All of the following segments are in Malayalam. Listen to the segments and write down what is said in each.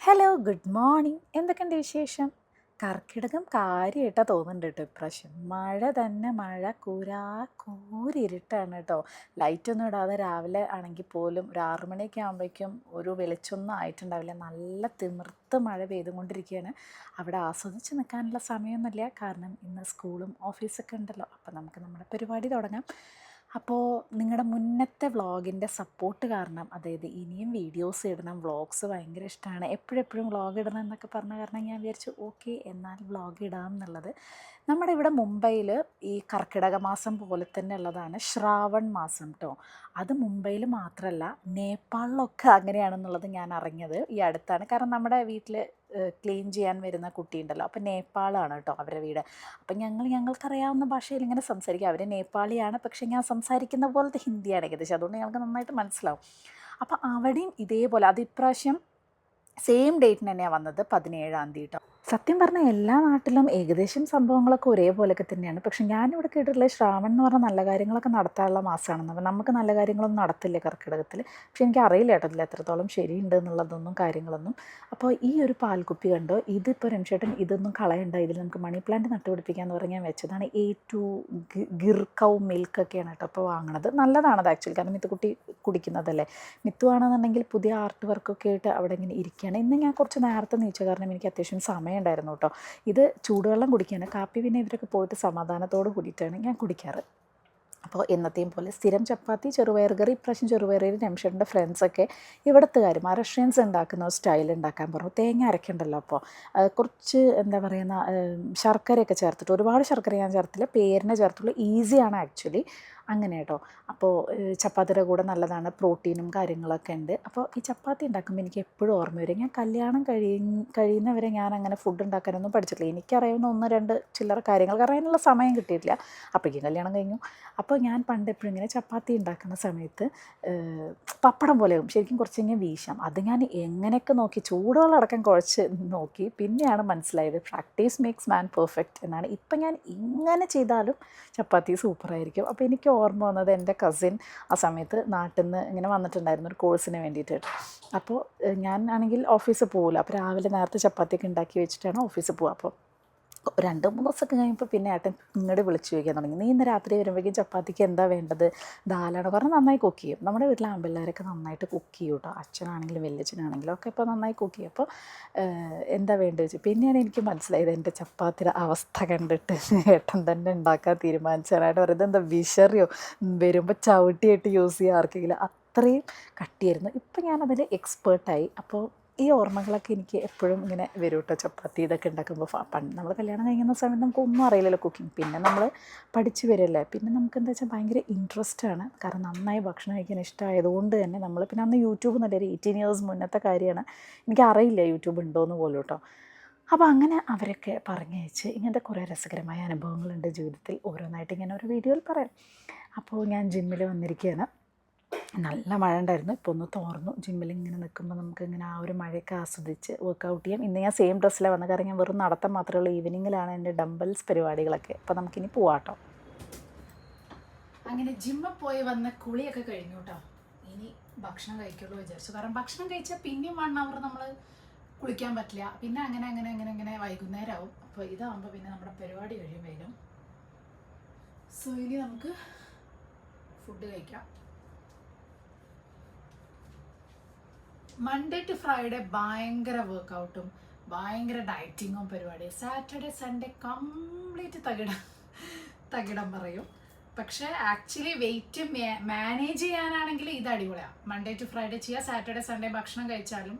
Hello good morning. എന്തൊക്കെയുണ്ട് വിശേഷം? കർക്കിടകം കാര്യമായിട്ടാണ് തോന്നുന്നുണ്ട് കേട്ടോ ഇപ്രാവശ്യം. മഴ തന്നെ മഴ, കൂരിരുട്ടാണ് കേട്ടോ. ലൈറ്റൊന്നും ഇടാതെ രാവിലെ ആണെങ്കിൽ പോലും ഒരു 6 മണിയൊക്കെ ആകുമ്പോഴേക്കും ഒരു വെളിച്ചൊന്നും ആയിട്ടുണ്ടാവില്ല. നല്ല തിമിർത്ത് മഴ പെയ്തുകൊണ്ടിരിക്കുകയാണ്. അവിടെ ആസ്വദിച്ച് നിൽക്കാനുള്ള സമയമൊന്നുമില്ല, കാരണം ഇന്ന് സ്കൂളും ഓഫീസൊക്കെ ഉണ്ടല്ലോ. അപ്പോൾ നമുക്ക് നമ്മുടെ പരിപാടി തുടങ്ങാം. അപ്പോൾ നിങ്ങളുടെ മുന്നത്തെ വ്ളോഗിൻ്റെ സപ്പോർട്ട് കാരണം, അതായത് ഇനിയും വീഡിയോസ് ഇടണം, വ്ളോഗ്സ് ഭയങ്കര ഇഷ്ടമാണ്, എപ്പോഴെപ്പോഴും വ്ളോഗ് ഇടണം എന്നൊക്കെ പറഞ്ഞ കാരണം ഞാൻ വിചാരിച്ചു ഓക്കെ എന്നാൽ വ്ളോഗ് ഇടാം എന്നുള്ളത്. നമ്മുടെ ഇവിടെ മുംബൈയിൽ ഈ കർക്കിടക മാസം പോലെ തന്നെ ഉള്ളതാണ് ശ്രാവൺ മാസം കേട്ടോ. അത് മുംബൈയിൽ മാത്രമല്ല, നേപ്പാളിലൊക്കെ അങ്ങനെയാണെന്നുള്ളത് ഞാൻ അറിഞ്ഞത് ഈ അടുത്താണ്. കാരണം നമ്മുടെ വീട്ടിൽ ക്ലീൻ ചെയ്യാൻ വരുന്ന കുട്ടിയുണ്ടല്ലോ, അപ്പോൾ നേപ്പാളാണ് കേട്ടോ അവരുടെ വീട്. അപ്പം ഞങ്ങൾക്കറിയാവുന്ന ഭാഷയിൽ ഇങ്ങനെ സംസാരിക്കും. അവർ നേപ്പാളിയാണ്, പക്ഷേ ഞാൻ സംസാരിക്കുന്ന പോലത്തെ ഹിന്ദിയാണ് ഏകദേശം, അതുകൊണ്ട് ഞങ്ങൾക്ക് നന്നായിട്ട് മനസ്സിലാവും. അപ്പോൾ അവിടെയും ഇതേപോലെ അത് ഇപ്രാവശ്യം സെയിം ഡേറ്റിന് തന്നെയാണ് വന്നത്, 17-ാം തീയതി കേട്ടോ. സത്യം പറഞ്ഞാൽ എല്ലാ നാട്ടിലും ഏകദേശം സംഭവങ്ങളൊക്കെ ഒരേപോലെയൊക്കെ തന്നെയാണ്. പക്ഷെ ഞാനിവിടെ കേട്ടിട്ടുള്ളത് ശ്രാവൺ എന്ന് പറഞ്ഞാൽ നല്ല കാര്യങ്ങളൊക്കെ നടത്താനുള്ള മാസമാണെന്ന്. അപ്പോൾ നമുക്ക് നല്ല കാര്യങ്ങളൊന്നും നടത്തില്ല കർക്കിടകത്തിൽ. പക്ഷെ എനിക്ക് അറിയില്ല കേട്ടോ ഇതിൽ എത്രത്തോളം ശരിയുണ്ട് എന്നുള്ളതൊന്നും കാര്യങ്ങളൊന്നും. അപ്പോൾ ഈ ഒരു പാൽക്കുപ്പി കണ്ടോ, ഇതിപ്പോൾ രംശേട്ടൻ ഇതൊന്നും കളയണ്ട, ഇതിൽ നമുക്ക് മണി പ്ലാന്റ് നട്ടുപിടിപ്പിക്കാമെന്ന് പറഞ്ഞാൽ വെച്ചതാണ്. A2 ഗിർ കൗ മിൽക്കൊക്കെയാണ് കേട്ടോ അപ്പോൾ വാങ്ങണത്. നല്ലതാണത് ആക്ച്വലി, കാരണം മിത്തുക്കുട്ടി കുടിക്കുന്നതല്ലേ. മിത്തുവാണെന്നുണ്ടെങ്കിൽ പുതിയ ആർട്ട് വർക്കൊക്കെ ആയിട്ട് അവിടെ ഇങ്ങനെ ഇരിക്കുകയാണ്. ഇന്ന് ഞാൻ കുറച്ച് നേരത്തെ നീച്ച കാരണം എനിക്ക് അത്യാവശ്യം സമയം ഉണ്ടായിരുന്നു കേട്ടോ. ഇത് ചൂടുവെള്ളം കുടിക്കുകയാണ്. കാപ്പി പിന്നെ ഇവരൊക്കെ പോയിട്ട് സമാധാനത്തോട് കൂടിയിട്ടാണ് ഞാൻ കുടിക്കാറ്. അപ്പോൾ എന്നത്തെയും പോലെ സ്ഥിരം ചപ്പാത്തി, ചെറുപയർ കറി. ഇപ്രാവശ്യം ചെറുപയറിൽ രംഷൻ്റെ ഫ്രണ്ട്സൊക്കെ ഇവിടുത്തുകാർ മഹാരാഷ്ട്രീയൻസ് ഉണ്ടാക്കുന്ന സ്റ്റൈൽ ഉണ്ടാക്കാൻ പറഞ്ഞു. തേങ്ങ അരക്കണ്ടല്ലോ, അപ്പോൾ കുറച്ച് എന്താ പറയുന്ന ശർക്കരയൊക്കെ ചേർത്തിട്ട്, ഒരുപാട് ശർക്കര ഞാൻ ചേർത്തില്ല, പേരിനെ ചേർത്തുള്ളൂ. ഈസിയാണ് ആക്ച്വലി അങ്ങനെ കേട്ടോ. അപ്പോൾ ചപ്പാത്തിയുടെ കൂടെ നല്ലതാണ്, പ്രോട്ടീനും കാര്യങ്ങളൊക്കെ ഉണ്ട്. അപ്പോൾ ഈ ചപ്പാത്തി ഉണ്ടാക്കുമ്പോൾ എനിക്ക് എപ്പോഴും ഓർമ്മ വരും, ഞാൻ കല്യാണം കഴിയുന്നവരെ ഞാൻ അങ്ങനെ ഫുഡ് ഉണ്ടാക്കാനൊന്നും പഠിച്ചിട്ടില്ല. എനിക്കറിയാവുന്ന 1-2 ചില്ലറ കാര്യങ്ങൾ, കാരണം അതിനുള്ള സമയം കിട്ടിയിട്ടില്ല. അപ്പോഴേക്കും കല്യാണം കഴിഞ്ഞു. അപ്പോൾ ഞാൻ പണ്ട് എപ്പോഴും ഇങ്ങനെ ചപ്പാത്തി ഉണ്ടാക്കുന്ന സമയത്ത് പപ്പടം പോലെയാവും, ശരിക്കും കുറച്ചിങ്ങനെ വീശാം. അത് ഞാൻ എങ്ങനെയൊക്കെ നോക്കി, ചൂടുവെള്ളം അടക്കം കുഴച്ച് നോക്കി, പിന്നെയാണ് മനസ്സിലായത് പ്രാക്ടീസ് മേക്സ് മാൻ പെർഫെക്റ്റ് എന്നാണ്. ഇപ്പം ഞാൻ ഇങ്ങനെ ചെയ്താലും ചപ്പാത്തി സൂപ്പറായിരിക്കും. അപ്പോൾ എനിക്ക് ഓർമ്മ വന്നത് എൻ്റെ കസിൻ ആ സമയത്ത് നാട്ടിൽ നിന്ന് ഇങ്ങനെ വന്നിട്ടുണ്ടായിരുന്നു ഒരു കോഴ്സിന് വേണ്ടിയിട്ട്. അപ്പോൾ ഞാൻ ആണെങ്കിൽ ഓഫീസിൽ പോകില്ല. അപ്പോൾ രാവിലെ നേരത്തെ ചപ്പാത്തിയൊക്കെ ഉണ്ടാക്കി വെച്ചിട്ടാണ് ഓഫീസിൽ പോകുക. അപ്പോൾ 2-3 ദിവസമൊക്കെ കഴിഞ്ഞപ്പോൾ പിന്നെ ഏട്ടൻ ഇങ്ങോട്ട് വിളിച്ചു ചോദിക്കാൻ തുടങ്ങി, നീ ഇന്ന് രാത്രി വരുമ്പോഴേക്കും ചപ്പാത്തിക്ക് എന്താ വേണ്ടത്, ദാലാണോ? കാരണം നന്നായി കുക്ക് ചെയ്യും. നമ്മുടെ വീട്ടിലെ ആൺപിള്ളേരൊക്കെ നന്നായിട്ട് കുക്ക് ചെയ്യും കേട്ടോ. അച്ഛനാണെങ്കിലും വലിയച്ഛനാണെങ്കിലും ഒക്കെ ഇപ്പോൾ നന്നായി കുക്ക് ചെയ്യും. അപ്പോൾ എന്താ വേണ്ടത് വെച്ചു. പിന്നെയാണ് എനിക്ക് മനസ്സിലായത് എൻ്റെ ചപ്പാത്തിയുടെ അവസ്ഥ കണ്ടിട്ട് ഏട്ടൻ തന്നെ ഉണ്ടാക്കാൻ തീരുമാനിച്ചാനായിട്ട് പറയുന്നത്. എന്താ വിഷറിയോ, വരുമ്പോൾ ചവിട്ടിയായിട്ട് യൂസ് ചെയ്യുക ആർക്കെങ്കിലും, അത്രയും കട്ടിയായിരുന്നു. ഇപ്പം ഞാനതിൽ എക്സ്പേർട്ടായി. അപ്പോൾ ഈ ഓർമ്മകളൊക്കെ എനിക്ക് എപ്പോഴും ഇങ്ങനെ വരും കേട്ടോ. ചപ്പാത്തി ഇതൊക്കെ ഉണ്ടാക്കുമ്പോൾ പണ്ട് നമ്മൾ കല്യാണം കഴിക്കുന്ന സമയത്ത് നമുക്കൊന്നും അറിയില്ലല്ലോ കുക്കിംഗ്. പിന്നെ നമ്മൾ പഠിച്ച് വരില്ലേ, പിന്നെ നമുക്ക് എന്താ വെച്ചാൽ ഭയങ്കര ഇൻട്രസ്റ്റാണ്. കാരണം നന്നായി ഭക്ഷണം കഴിക്കാൻ ഇഷ്ടമായതുകൊണ്ട് തന്നെ നമ്മൾ പിന്നെ അന്ന് യൂട്യൂബ് നല്ലൊരു 18 years മുന്നത്തെ കാര്യമാണ്, എനിക്കറിയില്ല യൂട്യൂബ് ഉണ്ടോയെന്ന് പോലും കേട്ടോ. അപ്പോൾ അങ്ങനെ അവരൊക്കെ പറഞ്ഞയച്ച് ഇങ്ങനത്തെ കുറേ രസകരമായ അനുഭവങ്ങളുണ്ട് ജീവിതത്തിൽ. ഓരോന്നായിട്ട് ഇങ്ങനെ ഒരു വീഡിയോയിൽ പറയാം. അപ്പോൾ ഞാൻ ജിമ്മിൽ വന്നിരിക്കുകയാണ്. നല്ല മഴ ഉണ്ടായിരുന്നു, ഇപ്പോൾ ഒന്ന് തോർന്നു. ജിമ്മിൽ ഇങ്ങനെ നിൽക്കുമ്പോൾ നമുക്ക് ഇങ്ങനെ ആ ഒരു മഴയൊക്കെ ആസ്വദിച്ച് വർക്കൗട്ട് ചെയ്യാം. ഇന്ന് ഞാൻ സെയിം ഡ്രസ്സിലാണ് വന്നത്, കാരണം ഞാൻ വെറും നടത്തം മാത്രമേ ഉള്ളൂ. ഈവനിങ്ങിലാണ് എൻ്റെ ഡംബൽസ് പരിപാടികളൊക്കെ. അപ്പോൾ നമുക്കിനി പോവാട്ടോ. അങ്ങനെ ജിമ്മിൽ പോയി വന്ന് കുളിയൊക്കെ കഴിഞ്ഞു കേട്ടോ. ഇനി ഭക്ഷണം കഴിക്കുള്ളൂ വിചാരിച്ചു, കാരണം ഭക്ഷണം കഴിച്ചാൽ പിന്നെയും 1 hour നമ്മൾ കുളിക്കാൻ പറ്റില്ല. പിന്നെ അങ്ങനെ വൈകുന്നേരം ആവും. അപ്പോൾ ഇതാകുമ്പോൾ പിന്നെ നമ്മുടെ പരിപാടി കഴിയും വേഗം. സോ ഇനി നമുക്ക് ഫുഡ് കഴിക്കാം. മൺഡേ ടു ഫ്രൈഡേ ഭയങ്കര വർക്കൗട്ടും ഭയങ്കര ഡയറ്റിങ്ങും പരിപാടി. സാറ്റർഡേ സൺഡേ കംപ്ലീറ്റ് തകിടം പറയും. പക്ഷേ ആക്ച്വലി വെയിറ്റ് മാനേജ് ചെയ്യാനാണെങ്കിൽ ഇത് അടിപൊളിയാണ്. മൺഡേ ടു ഫ്രൈഡേ ചെയ്യുക, സാറ്റർഡേ സൺഡേ ഭക്ഷണം കഴിച്ചാലും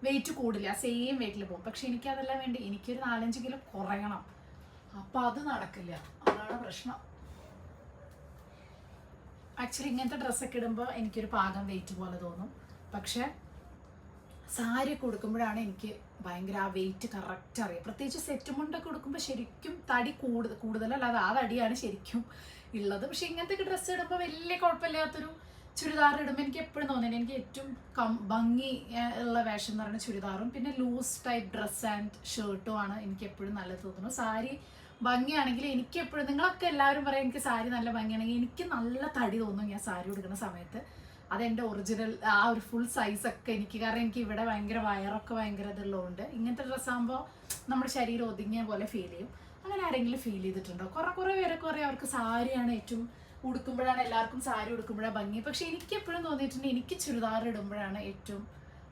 വെയിറ്റ് കൂടില്ല, സെയിം വെയിറ്റിൽ പോകും. പക്ഷെ എനിക്കതെല്ലാം വേണ്ടി എനിക്കൊരു 4-5 കിലോ കുറയണം. അപ്പം അത് നടക്കില്ല, അതാണ് പ്രശ്നം. ആക്ച്വലി ഇങ്ങനത്തെ ഡ്രസ്സൊക്കെ ഇടുമ്പോൾ എനിക്കൊരു പാകം വെയിറ്റ് പോലെ തോന്നും. പക്ഷേ സാരി കൊടുക്കുമ്പോഴാണ് എനിക്ക് ഭയങ്കര ആ വെയിറ്റ് കറക്റ്റ് അറിയാം. പ്രത്യേകിച്ച് സെറ്റ് മുണ്ടൊക്കെ കൊടുക്കുമ്പോൾ ശരിക്കും തടി കൂടുതലല്ല, അത് ആ തടിയാണ് ശരിക്കും ഉള്ളത്. പക്ഷെ ഇങ്ങനത്തെ ഡ്രസ്സ് ഇടുമ്പോൾ വലിയ കുഴപ്പമില്ലാത്തൊരു ചുരിദാർ ഇടുമ്പോൾ എനിക്ക് എപ്പോഴും തോന്നുന്നത് എനിക്ക് ഏറ്റവും ഭംഗി ഉള്ള വേഷം എന്ന് പറയുന്നത് ചുരിദാറും പിന്നെ ലൂസ് ടൈപ്പ് ഡ്രസ്സ് ആൻഡ് ഷർട്ടും ആണ് എനിക്ക് എപ്പോഴും നല്ലത് തോന്നുന്നു. സാരി ഭംഗിയാണെങ്കിൽ എനിക്ക് എപ്പോഴും, നിങ്ങളൊക്കെ എല്ലാവരും പറയും എനിക്ക് സാരി നല്ല ഭംഗിയാണെങ്കിൽ, എനിക്ക് നല്ല തടി തോന്നും ഞാൻ സാരി ഉടുക്കുന്ന സമയത്ത്. അതെൻ്റെ ഒറിജിനൽ ആ ഒരു ഫുൾ സൈസൊക്കെ എനിക്ക്, കാരണം എനിക്ക് ഇവിടെ ഭയങ്കര വയറൊക്കെ ഭയങ്കര ഇതുള്ളതുകൊണ്ട് ഇങ്ങനത്തെ ഡ്രസ്സാകുമ്പോൾ നമ്മുടെ ശരീരം ഒതുങ്ങിയ പോലെ ഫീൽ ചെയ്യും. അങ്ങനെ ആരെങ്കിലും ഫീൽ ചെയ്തിട്ടുണ്ടോ? കുറേ പേരൊക്കെ പറയും അവർക്ക് സാരിയാണ് ഏറ്റവും, ഉടുക്കുമ്പോഴാണ് എല്ലാവർക്കും സാരി ഉടുക്കുമ്പോഴാണ് ഭംഗി. പക്ഷെ എനിക്ക് എപ്പോഴും തോന്നിയിട്ടുണ്ട് എനിക്ക് ചുരിദാർ ഇടുമ്പോഴാണ് ഏറ്റവും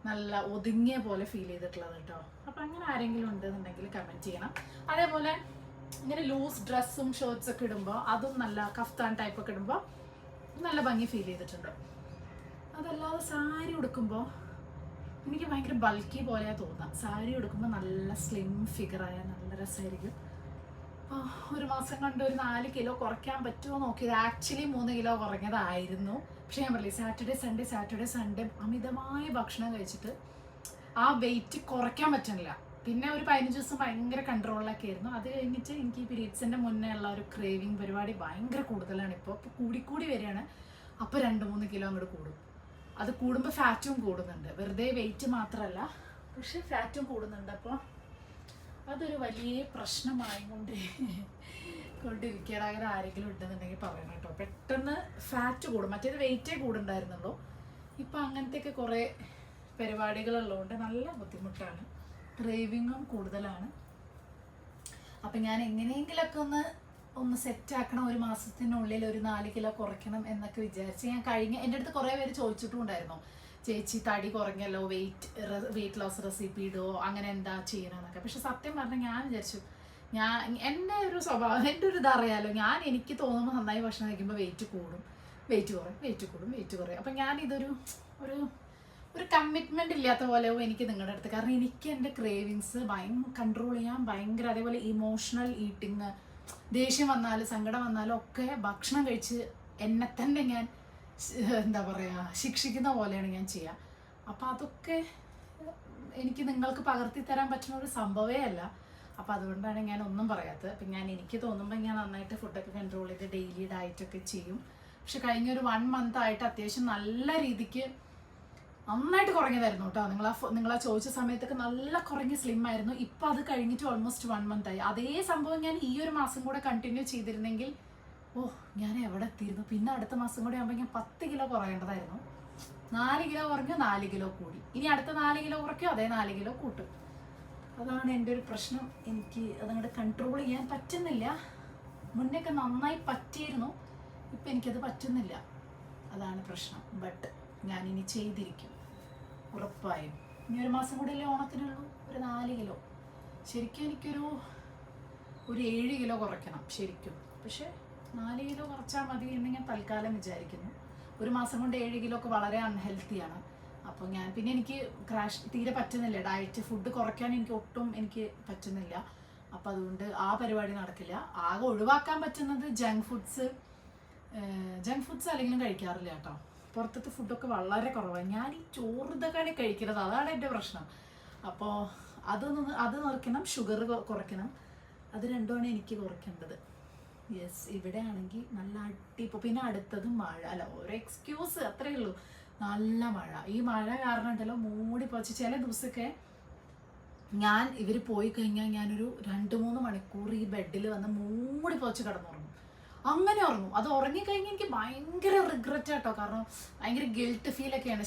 നല്ല ഒതുങ്ങിയ പോലെ ഫീൽ ചെയ്തിട്ടുള്ളത് കേട്ടോ. അപ്പം അങ്ങനെ ആരെങ്കിലും ഉണ്ടെന്നുണ്ടെങ്കിൽ കമൻറ്റ് ചെയ്യണം. അതേപോലെ ഇങ്ങനെ ലൂസ് ഡ്രസ്സും ഷർട്ട്സൊക്കെ ഇടുമ്പോൾ അതും നല്ല കഫ്താൻ ടൈപ്പൊക്കെ ഇടുമ്പോൾ നല്ല ഭംഗി ഫീൽ ചെയ്തിട്ടുണ്ട്. അതല്ലാതെ സാരി ഉടുക്കുമ്പോൾ എനിക്ക് ഭയങ്കര ബൾക്കി പോലെയാണ് തോന്നുക. സാരി ഉടുക്കുമ്പോൾ നല്ല സ്ലിം ഫിഗറായ നല്ല രസമായിരിക്കും. ഒരു മാസം കൊണ്ട് ഒരു 4 കിലോ കുറയ്ക്കാൻ പറ്റുമോ നോക്കിയത്. ആക്ച്വലി 3 കിലോ കുറഞ്ഞതായിരുന്നു. പക്ഷേ ഞാൻ പറയില്ലേ, സാറ്റർഡേ സൺഡേ അമിതമായ ഭക്ഷണം കഴിച്ചിട്ട് ആ വെയിറ്റ് കുറയ്ക്കാൻ പറ്റുന്നില്ല. പിന്നെ ഒരു 15 ദിവസം ഭയങ്കര കൺട്രോളിലൊക്കെ ആയിരുന്നു. അത് കഴിഞ്ഞിട്ട് എനിക്ക് ഈ പീരീഡ്സിൻ്റെ മുന്നേ ഉള്ള ഒരു ക്രേവിങ് പരിപാടി ഭയങ്കര കൂടുതലാണ്. ഇപ്പോൾ കൂടിക്കൂടി വരികയാണ്. അപ്പോൾ 2-3 കിലോ അങ്ങോട്ട് കൂടും. അത് കൂടുമ്പോൾ ഫാറ്റും കൂടുന്നുണ്ട്. വെറുതെ വെയിറ്റ് മാത്രമല്ല, പക്ഷെ ഫാറ്റും കൂടുന്നുണ്ട്. അപ്പോൾ അതൊരു വലിയ പ്രശ്നമായി കൊണ്ടിരിക്കുകയാണ്. അങ്ങനെ ആരെങ്കിലും ഉണ്ടെന്നുണ്ടെങ്കിൽ പറയണം കേട്ടോ. പെട്ടെന്ന് ഫാറ്റ് കൂടും. മറ്റേത് വെയിറ്റേ കൂടുണ്ടായിരുന്നുള്ളൂ. ഇപ്പം അങ്ങനത്തെയൊക്കെ കുറേ പരിപാടികളുള്ളതുകൊണ്ട് നല്ല ബുദ്ധിമുട്ടാണ്. ക്രേവിങ്ങും കൂടുതലാണ്. അപ്പം ഞാൻ എങ്ങനെയെങ്കിലൊക്കെ ഒന്ന് സെറ്റാക്കണം. ഒരു മാസത്തിനുള്ളിൽ ഒരു 4 കിലോ കുറയ്ക്കണം എന്നൊക്കെ വിചാരിച്ച് ഞാൻ എൻ്റെ അടുത്ത് കുറേ പേര് ചോദിച്ചിട്ടും ഉണ്ടായിരുന്നു, ചേച്ചി തടി കുറഞ്ഞല്ലോ, വെയിറ്റ് ലോസ് റെസിപ്പി ഇടുമോ, അങ്ങനെ എന്താ ചെയ്യണമെന്നൊക്കെ. പക്ഷെ സത്യം പറഞ്ഞാൽ ഞാൻ വിചാരിച്ചു, എൻ്റെ ഒരു സ്വഭാവം, എൻ്റെ ഒരു ഇതറിയാലോ, എനിക്ക് തോന്നുമ്പോൾ നന്നായി ഭക്ഷണം കഴിക്കുമ്പോൾ വെയിറ്റ് കൂടും, വെയിറ്റ് കുറയും. അപ്പം ഞാനിതൊരു ഒരു കമ്മിറ്റ്മെൻറ്റ് ഇല്ലാത്ത പോലെയോ എനിക്ക് നിങ്ങളുടെ അടുത്ത്. കാരണം എനിക്ക് എൻ്റെ ക്രേവിങ്സ് കൺട്രോൾ ചെയ്യാൻ ഭയങ്കര, അതേപോലെ ഇമോഷണൽ ഈറ്റിങ്, ദേഷ്യം വന്നാലും സങ്കടം വന്നാലും ഒക്കെ ഭക്ഷണം കഴിച്ച് എന്നെ തന്നെ ഞാൻ എന്താ പറയുക ശിക്ഷിക്കുന്ന പോലെയാണ് ഞാൻ ചെയ്യുക. അപ്പം അതൊക്കെ എനിക്ക് നിങ്ങൾക്ക് പകർത്തി തരാൻ പറ്റുന്ന ഒരു സംഭവമേ അല്ല. അപ്പോൾ അതുകൊണ്ടാണ് ഞാൻ ഒന്നും പറയാത്തത്. അപ്പം എനിക്ക് തോന്നുമ്പോൾ ഞാൻ നന്നായിട്ട് ഫുഡൊക്കെ കൺട്രോൾ ചെയ്ത് ഡെയിലി ഡയറ്റൊക്കെ ചെയ്യും. പക്ഷെ കഴിഞ്ഞൊരു 1 month ആയിട്ട് അത്യാവശ്യം നല്ല രീതിക്ക് നന്നായിട്ട് കുറഞ്ഞതായിരുന്നു കേട്ടോ. നിങ്ങളാ ചോദിച്ച സമയത്തൊക്കെ നല്ല കുറഞ്ഞ സ്ലിം ആയിരുന്നു. ഇപ്പം അത് കഴിഞ്ഞിട്ട് ഓൾമോസ്റ്റ് 1 month ആയി. അതേ സംഭവം ഞാൻ ഈ ഒരു മാസം കൂടെ കണ്ടിന്യൂ ചെയ്തിരുന്നെങ്കിൽ ഞാൻ എവിടെ എത്തിയിരുന്നു. പിന്നെ അടുത്ത മാസം കൂടെ ആകുമ്പോൾ ഞാൻ 10 കിലോ കുറയേണ്ടതായിരുന്നു. 4 കിലോ കുറഞ്ഞു, 4 കിലോ കൂടി. ഇനി അടുത്ത 4 കിലോ കുറയ്ക്കും, അതേ 4 കിലോ കൂട്ടും. അതാണ് എൻ്റെ ഒരു പ്രശ്നം. എനിക്ക് അതങ്ങോട്ട് കൺട്രോൾ ചെയ്യാൻ പറ്റുന്നില്ല. മുന്നേയൊക്കെ നന്നായി പറ്റിയിരുന്നു, ഇപ്പം എനിക്കത് പറ്റുന്നില്ല. അതാണ് പ്രശ്നം. ബട്ട് ഞാനിനി ചെയ്തിരിക്കും ഉറപ്പായും. ഇനി ഒരു മാസം കൂടെ അല്ലേ ഓണത്തിനുള്ളൂ. ഒരു 4 കിലോ ശരിക്കും എനിക്കൊരു 7 കിലോ കുറയ്ക്കണം ശരിക്കും. പക്ഷേ 4 കിലോ കുറച്ചാൽ മതി എന്ന് ഞാൻ തൽക്കാലം വിചാരിക്കുന്നു. ഒരു മാസം കൊണ്ട് 7 കിലോ ഒക്കെ വളരെ അൺഹെൽത്തിയാണ്. അപ്പോൾ പിന്നെ എനിക്ക് തീരെ പറ്റുന്നില്ല. ഡയറ്റ് ഫുഡ് കുറയ്ക്കാൻ എനിക്ക് പറ്റുന്നില്ല. അപ്പോൾ അതുകൊണ്ട് ആ പരിപാടി നടക്കില്ല. ആകെ ഒഴിവാക്കാൻ പറ്റുന്നത് ജങ്ക് ഫുഡ്സ് അല്ലെങ്കിലും കഴിക്കാറില്ല കേട്ടോ. പുറത്തത്തെ ഫുഡൊക്കെ വളരെ കുറവാണ്. ഞാൻ ഈ ചോറിതൊക്കെയാണ് കഴിക്കുന്നത്, അതാണ് എൻ്റെ പ്രശ്നം. അപ്പോൾ അത് കുറയ്ക്കണം, ഷുഗർ കുറയ്ക്കണം. അത് രണ്ടുമാണ് എനിക്ക് കുറയ്ക്കേണ്ടത്. യെസ്, ഇവിടെ ആണെങ്കിൽ നല്ല പിന്നെ അടുത്തതും മഴ. അല്ല, ഓരോ എക്സ്ക്യൂസ് അത്രയേ ഉള്ളൂ. നല്ല മഴ. ഈ മഴ കാരണം ഉണ്ടല്ലോ മൂടി പൊച്ച് ചില ദിവസമൊക്കെ ഇവർ പോയി കഴിഞ്ഞാൽ ഞാനൊരു 2-3 മണിക്കൂർ ഈ ബെഡിൽ വന്ന് മൂടി പൊച്ച് കിടന്നുറങ്ങും. അങ്ങനെ ഉറങ്ങും. അത് ഉറങ്ങിക്കഴിഞ്ഞാൽ എനിക്ക് ഭയങ്കര റിഗ്രറ്റ് ആട്ടോ. കാരണം ഭയങ്കര ഗിൽട്ട് ഫീലൊക്കെയാണ്.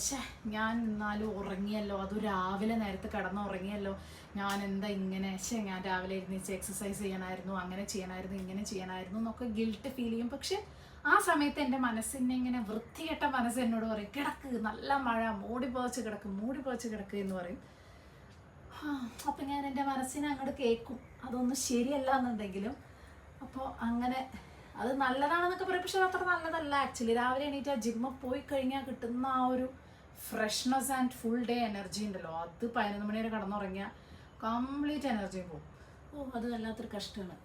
ഞാൻ എന്നാലും ഉറങ്ങിയല്ലോ, അത് രാവിലെ നേരത്തെ കിടന്നുറങ്ങിയല്ലോ, ഞാൻ എന്താ ഇങ്ങനെ, ഞാൻ രാവിലെ എഴുന്നേച്ച് എക്സസൈസ് ചെയ്യണമായിരുന്നു, അങ്ങനെ ചെയ്യണമായിരുന്നു, ഇങ്ങനെ ചെയ്യണമായിരുന്നു എന്നൊക്കെ ഗിൽട്ട് ഫീൽ ചെയ്യും. പക്ഷെ ആ സമയത്ത് എൻ്റെ മനസ്സിനെ ഇങ്ങനെ വൃത്തികെട്ട മനസ്സ് എന്നോട് പറയും, കിടക്ക്, നല്ല മഴ, മൂടി പൊതച്ച് കിടക്ക് എന്ന് പറയും. അപ്പം ഞാൻ എൻ്റെ മനസ്സിനെ അങ്ങോട്ട് കേൾക്കും. അതൊന്നും ശരിയല്ല എന്നുണ്ടെങ്കിലും. അപ്പോൾ അങ്ങനെ അത് നല്ലതാണെന്നൊക്കെ പറയും. പക്ഷെ അത്ര നല്ലതല്ല ആക്ച്വലി. രാവിലെ എണീറ്റ് ജിമ്മിൽ പോയി കഴിഞ്ഞാൽ കിട്ടുന്ന ആ ഒരു freshness and full day energy ഉണ്ടല്ലോ, അത് 11 മണി വരെ കിടന്നുറങ്ങിയാൽ കംപ്ലീറ്റ് എനർജി പോകും. അത് വല്ലാത്തൊരു കഷ്ടമാണ്.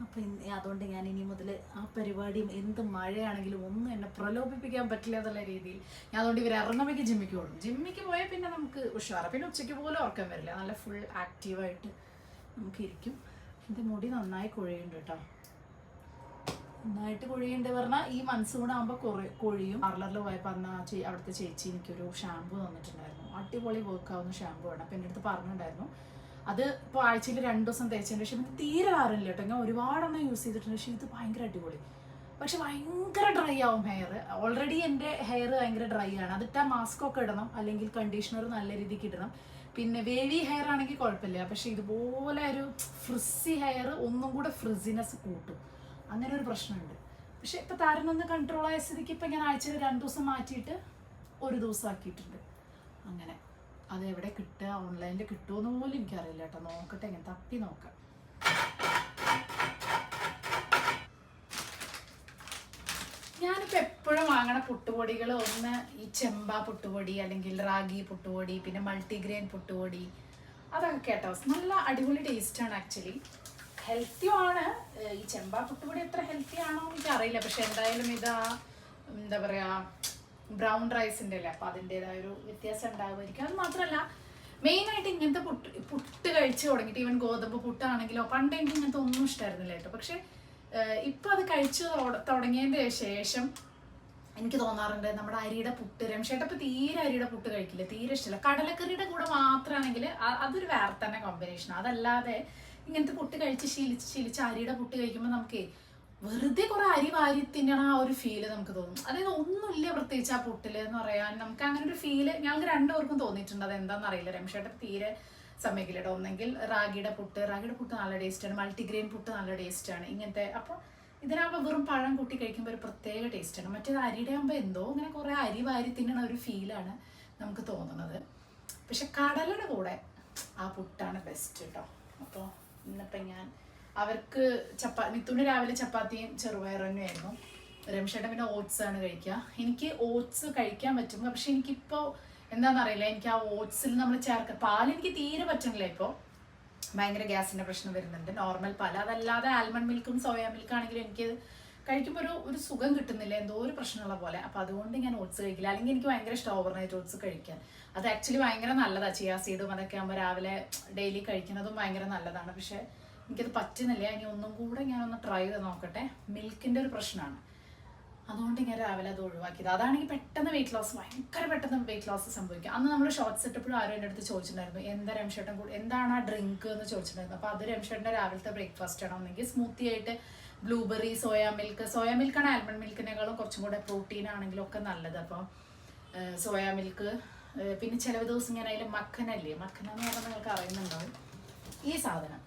അപ്പം അതുകൊണ്ട് ഞാൻ ഇനി മുതൽ ആ പരിപാടിയും എന്ത് മഴയാണെങ്കിലും ഒന്നും എന്നെ പ്രലോഭിപ്പിക്കാൻ പറ്റില്ല എന്നുള്ള രീതിയിൽ ഞാൻ അതുകൊണ്ട് ഇവർ ഇറങ്ങുമ്പോഴേക്ക് ജിമ്മിക്ക് പോകും. ജിമ്മിക്ക് പോയാൽ പിന്നെ നമുക്ക് ഉഷാറാണ്. പിന്നെ ഉച്ചയ്ക്ക് പോലും ഉറക്കം വരില്ല. നല്ല ഫുൾ ആക്റ്റീവായിട്ട് നമുക്ക് ഇരിക്കും. എൻ്റെ മുടി നന്നായി കൊഴിയുണ്ട് കേട്ടോ. നന്നായിട്ട് കൊഴിയുണ്ട് പറഞ്ഞാൽ ഈ മൺസൂൺ കൂടെ ആകുമ്പോൾ കൊഴിയും. പാർലറിൽ പോയപ്പോൾ അവിടുത്തെ ചേച്ചി എനിക്കൊരു ഷാമ്പു തന്നിട്ടുണ്ടായിരുന്നു. അടിപൊളി വർക്കാവുന്ന ഷാമ്പു ആണ്. അപ്പം എൻ്റെ അടുത്ത് പറഞ്ഞിട്ടുണ്ടായിരുന്നു അത് ഇപ്പോൾ ആഴ്ചയിൽ 2 ദിവസം തേച്ചതിന് ശേഷം തീരെ മാറില്ല കേട്ടോ. ഞാൻ ഒരുപാടെണ്ണം യൂസ് ചെയ്തിട്ടുണ്ട്. പക്ഷേ ഇത് ഭയങ്കര അടിപൊളി. പക്ഷെ ഭയങ്കര ഡ്രൈ ആവും ഹെയർ. ഓൾറെഡി എൻ്റെ ഹെയർ ഭയങ്കര ഡ്രൈ ആണ്. അതിട്ടാൽ മാസ്ക് ഒക്കെ ഇടണം, അല്ലെങ്കിൽ കണ്ടീഷണർ നല്ല രീതിക്ക് ഇടണം. പിന്നെ വേവി ഹെയർ ആണെങ്കിൽ കുഴപ്പമില്ല, പക്ഷെ ഇതുപോലെ ഒരു ഫ്രിസി ഹെയർ ഒന്നും കൂടെ ഫ്രിസിനെസ് കൂട്ടും. അങ്ങനെ ഒരു പ്രശ്നമുണ്ട്. പക്ഷെ ഇപ്പം താരനൊന്ന് കൺട്രോൾ ആയ സ്ഥിതിക്ക് ഇപ്പം ഞാൻ ആഴ്ചയിൽ 2 ദിവസം മാറ്റിയിട്ട് 1 ദിവസം ആക്കിയിട്ടുണ്ട്. അങ്ങനെ അത് എവിടെ കിട്ടുക, ഓൺലൈനിൽ കിട്ടുമെന്ന് പോലും എനിക്കറിയില്ല കേട്ടോ. നോക്കട്ടെ, ഇങ്ങനെ തപ്പി നോക്കാം. ഞാനിപ്പോൾ എപ്പോഴും വാങ്ങണ പുട്ടുപൊടികൾ ഒന്ന് ഈ ചെമ്പ പുട്ടുപൊടി, അല്ലെങ്കിൽ റാഗി പുട്ടുപൊടി, പിന്നെ മൾട്ടിഗ്രെയിൻ പുട്ടുപൊടി, അതൊക്കെ കേട്ടോ നല്ല അടിപൊളി ടേസ്റ്റാണ്. ആക്ച്വലി ഹെൽത്തിയും ആണ്. ഈ ചെമ്പ പുട്ടുപൊടി എത്ര ഹെൽത്തി ആണോ എനിക്ക് അറിയില്ല, പക്ഷെ എന്തായാലും ഇതാ എന്താ പറയുക ബ്രൗൺ റൈസിൻ്റെ അല്ലേ, അപ്പോൾ അതിൻ്റെതായ ഒരു വ്യത്യാസം ഉണ്ടാകുമായിരിക്കും. അത് മാത്രമല്ല മെയിനായിട്ട് ഇങ്ങനത്തെ പുട്ട് കഴിച്ച് തുടങ്ങിയിട്ട്, ഈവൻ ഗോതമ്പ് പുട്ടാണെങ്കിലോ പണ്ട് എനിക്ക് ഇങ്ങനത്തെ ഒന്നും ഇഷ്ടമായിരുന്നില്ല കേട്ടോ. പക്ഷെ ഇപ്പം അത് കഴിച്ച് തുടങ്ങിയതിൻ്റെ ശേഷം എനിക്ക് തോന്നാറുണ്ട് നമ്മുടെ അരിയുടെ പുട്ട്, രംഷേട്ട ഇപ്പം തീരെ അരിയുടെ പുട്ട് കഴിക്കില്ല, തീരെ ഇഷ്ടമില്ല. കടലക്കറിയുടെ കൂടെ മാത്രമാണെങ്കിൽ അതൊരു വേറെ തന്നെ കോമ്പിനേഷനാണ്. അതല്ലാതെ ഇങ്ങനത്തെ പുട്ട് കഴിച്ച് ശീലിച്ച് അരിയുടെ പുട്ട് കഴിക്കുമ്പോൾ നമുക്ക് വെറുതെ കുറെ അരി വാരി തിന്നണ ആ ഒരു ഫീല് നമുക്ക് തോന്നും. അതായത് ഒന്നുമില്ല പ്രത്യേകിച്ച് ആ പുട്ടിൽ എന്ന് പറയാൻ. നമുക്ക് അങ്ങനെ ഒരു ഫീല് ഞങ്ങൾക്ക് 2 പേർക്കും തോന്നിയിട്ടുണ്ട്. അതെന്താണെന്ന് അറിയില്ല. രംഷേട്ട തീരെ സമ്മതിക്കില്ല കേട്ടോ. ഒന്നെങ്കിൽ റാഗിയുടെ പുട്ട് നല്ല ടേസ്റ്റാണ്, മൾട്ടിഗ്രെയിൻ പുട്ട് നല്ല ടേസ്റ്റാണ് ഇങ്ങനത്തെ. അപ്പോൾ ഇതിനാകുമ്പോൾ വെറും പഴം കൂട്ടി കഴിക്കുമ്പോൾ ഒരു പ്രത്യേക ടേസ്റ്റാണ്. മറ്റേത് അരിയുടെ ആകുമ്പോൾ എന്തോ ഇങ്ങനെ കുറേ അരി വാരി തിന്നണ ഒരു ഫീലാണ് നമുക്ക് തോന്നുന്നത്. പക്ഷെ കടലയുടെ കൂടെ ആ പുട്ടാണ് ബെസ്റ്റ് കേട്ടോ. അപ്പോൾ ഇന്നിപ്പം ഞാൻ അവർക്ക് മിത്തുന് രാവിലെ ചപ്പാത്തിയും ചെറുപയറും തന്നെയായിരുന്നു. രംഷേട്ടൻ പിന്നെ ഓട്സ് ആണ് കഴിക്കുക. എനിക്ക് ഓട്സ് കഴിക്കാൻ പറ്റും, പക്ഷെ എനിക്കിപ്പോൾ എന്താണെന്നറിയില്ല, എനിക്ക് ആ ഓട്സിൽ നമ്മൾ പാൽ എനിക്ക് തീരെ പറ്റുന്നില്ല. ഇപ്പോൾ ഭയങ്കര ഗ്യാസിൻ്റെ പ്രശ്നം വരുന്നുണ്ട്. നോർമൽ പാൽ, അതല്ലാതെ ആൽമണ്ട് മിൽക്കും സോയാ മിൽക്കാണെങ്കിലും എനിക്ക് കഴിക്കുമ്പോൾ ഒരു സുഖം കിട്ടുന്നില്ല, എന്തോ ഒരു പ്രശ്നമുള്ള പോലെ. അപ്പോൾ അതുകൊണ്ട് ഞാൻ ഓട്സ് കഴിക്കില്ല. അല്ലെങ്കിൽ എനിക്ക് ഭയങ്കര ഇഷ്ടം ഓവർനൈറ്റ് ഓട്സ് കഴിക്കാൻ. അത് ആക്ച്വലി ഭയങ്കര നല്ലതാണ്. ചിയാ സീഡും അതൊക്കെ ആകുമ്പോൾ രാവിലെ ഡെയിലി കഴിക്കുന്നതും ഭയങ്കര നല്ലതാണ്. പക്ഷേ എനിക്കത് പറ്റുന്നില്ല. ഇനി ഒന്നും കൂടെ ഞാനൊന്ന് ട്രൈ ചെയ്ത് നോക്കട്ടെ. മിൽക്കിൻ്റെ ഒരു പ്രശ്നമാണ്, അതുകൊണ്ട് ഞാൻ രാവിലെ അത് ഒഴിവാക്കിയത്. അതാണെങ്കിൽ പെട്ടെന്ന് വെയിറ്റ് ലോസ്, ഭയങ്കര പെട്ടെന്ന് വെയിറ്റ് ലോസ് സംഭവിക്കുക. അന്ന് നമ്മൾ ഷോർട്ട്സ് ഇട്ടപ്പോഴും ആരും എൻ്റെ അടുത്ത് ചോദിച്ചിട്ടുണ്ടായിരുന്നു എന്താ രംഷേട്ടൻ എന്താണ് ആ ഡ്രിങ്ക് എന്ന് ചോദിച്ചിട്ടുണ്ടായിരുന്നു. അപ്പോൾ അത് രംഷേട്ടൻ്റെ രാവിലത്തെ ബ്രേക്ക്ഫാസ്റ്റ് ആണ്. ഒന്നെങ്കിൽ സ്മൂത്തി ആയിട്ട് ബ്ലൂബെറി, സോയാ മിൽക്കാണ് ആൽമണ്ട് മിൽക്കിനേക്കാളും കുറച്ചും കൂടെ പ്രോട്ടീൻ ആണെങ്കിലും ഒക്കെ നല്ലത്. അപ്പോൾ സോയാ മിൽക്ക്, പിന്നെ ചില ദിവസം ഞാൻ അതിൽ മഖനല്ലേ, മഖന എന്ന് പറഞ്ഞാൽ നിങ്ങൾക്ക് അറിയുന്നുണ്ടാവും. ഈ സാധനം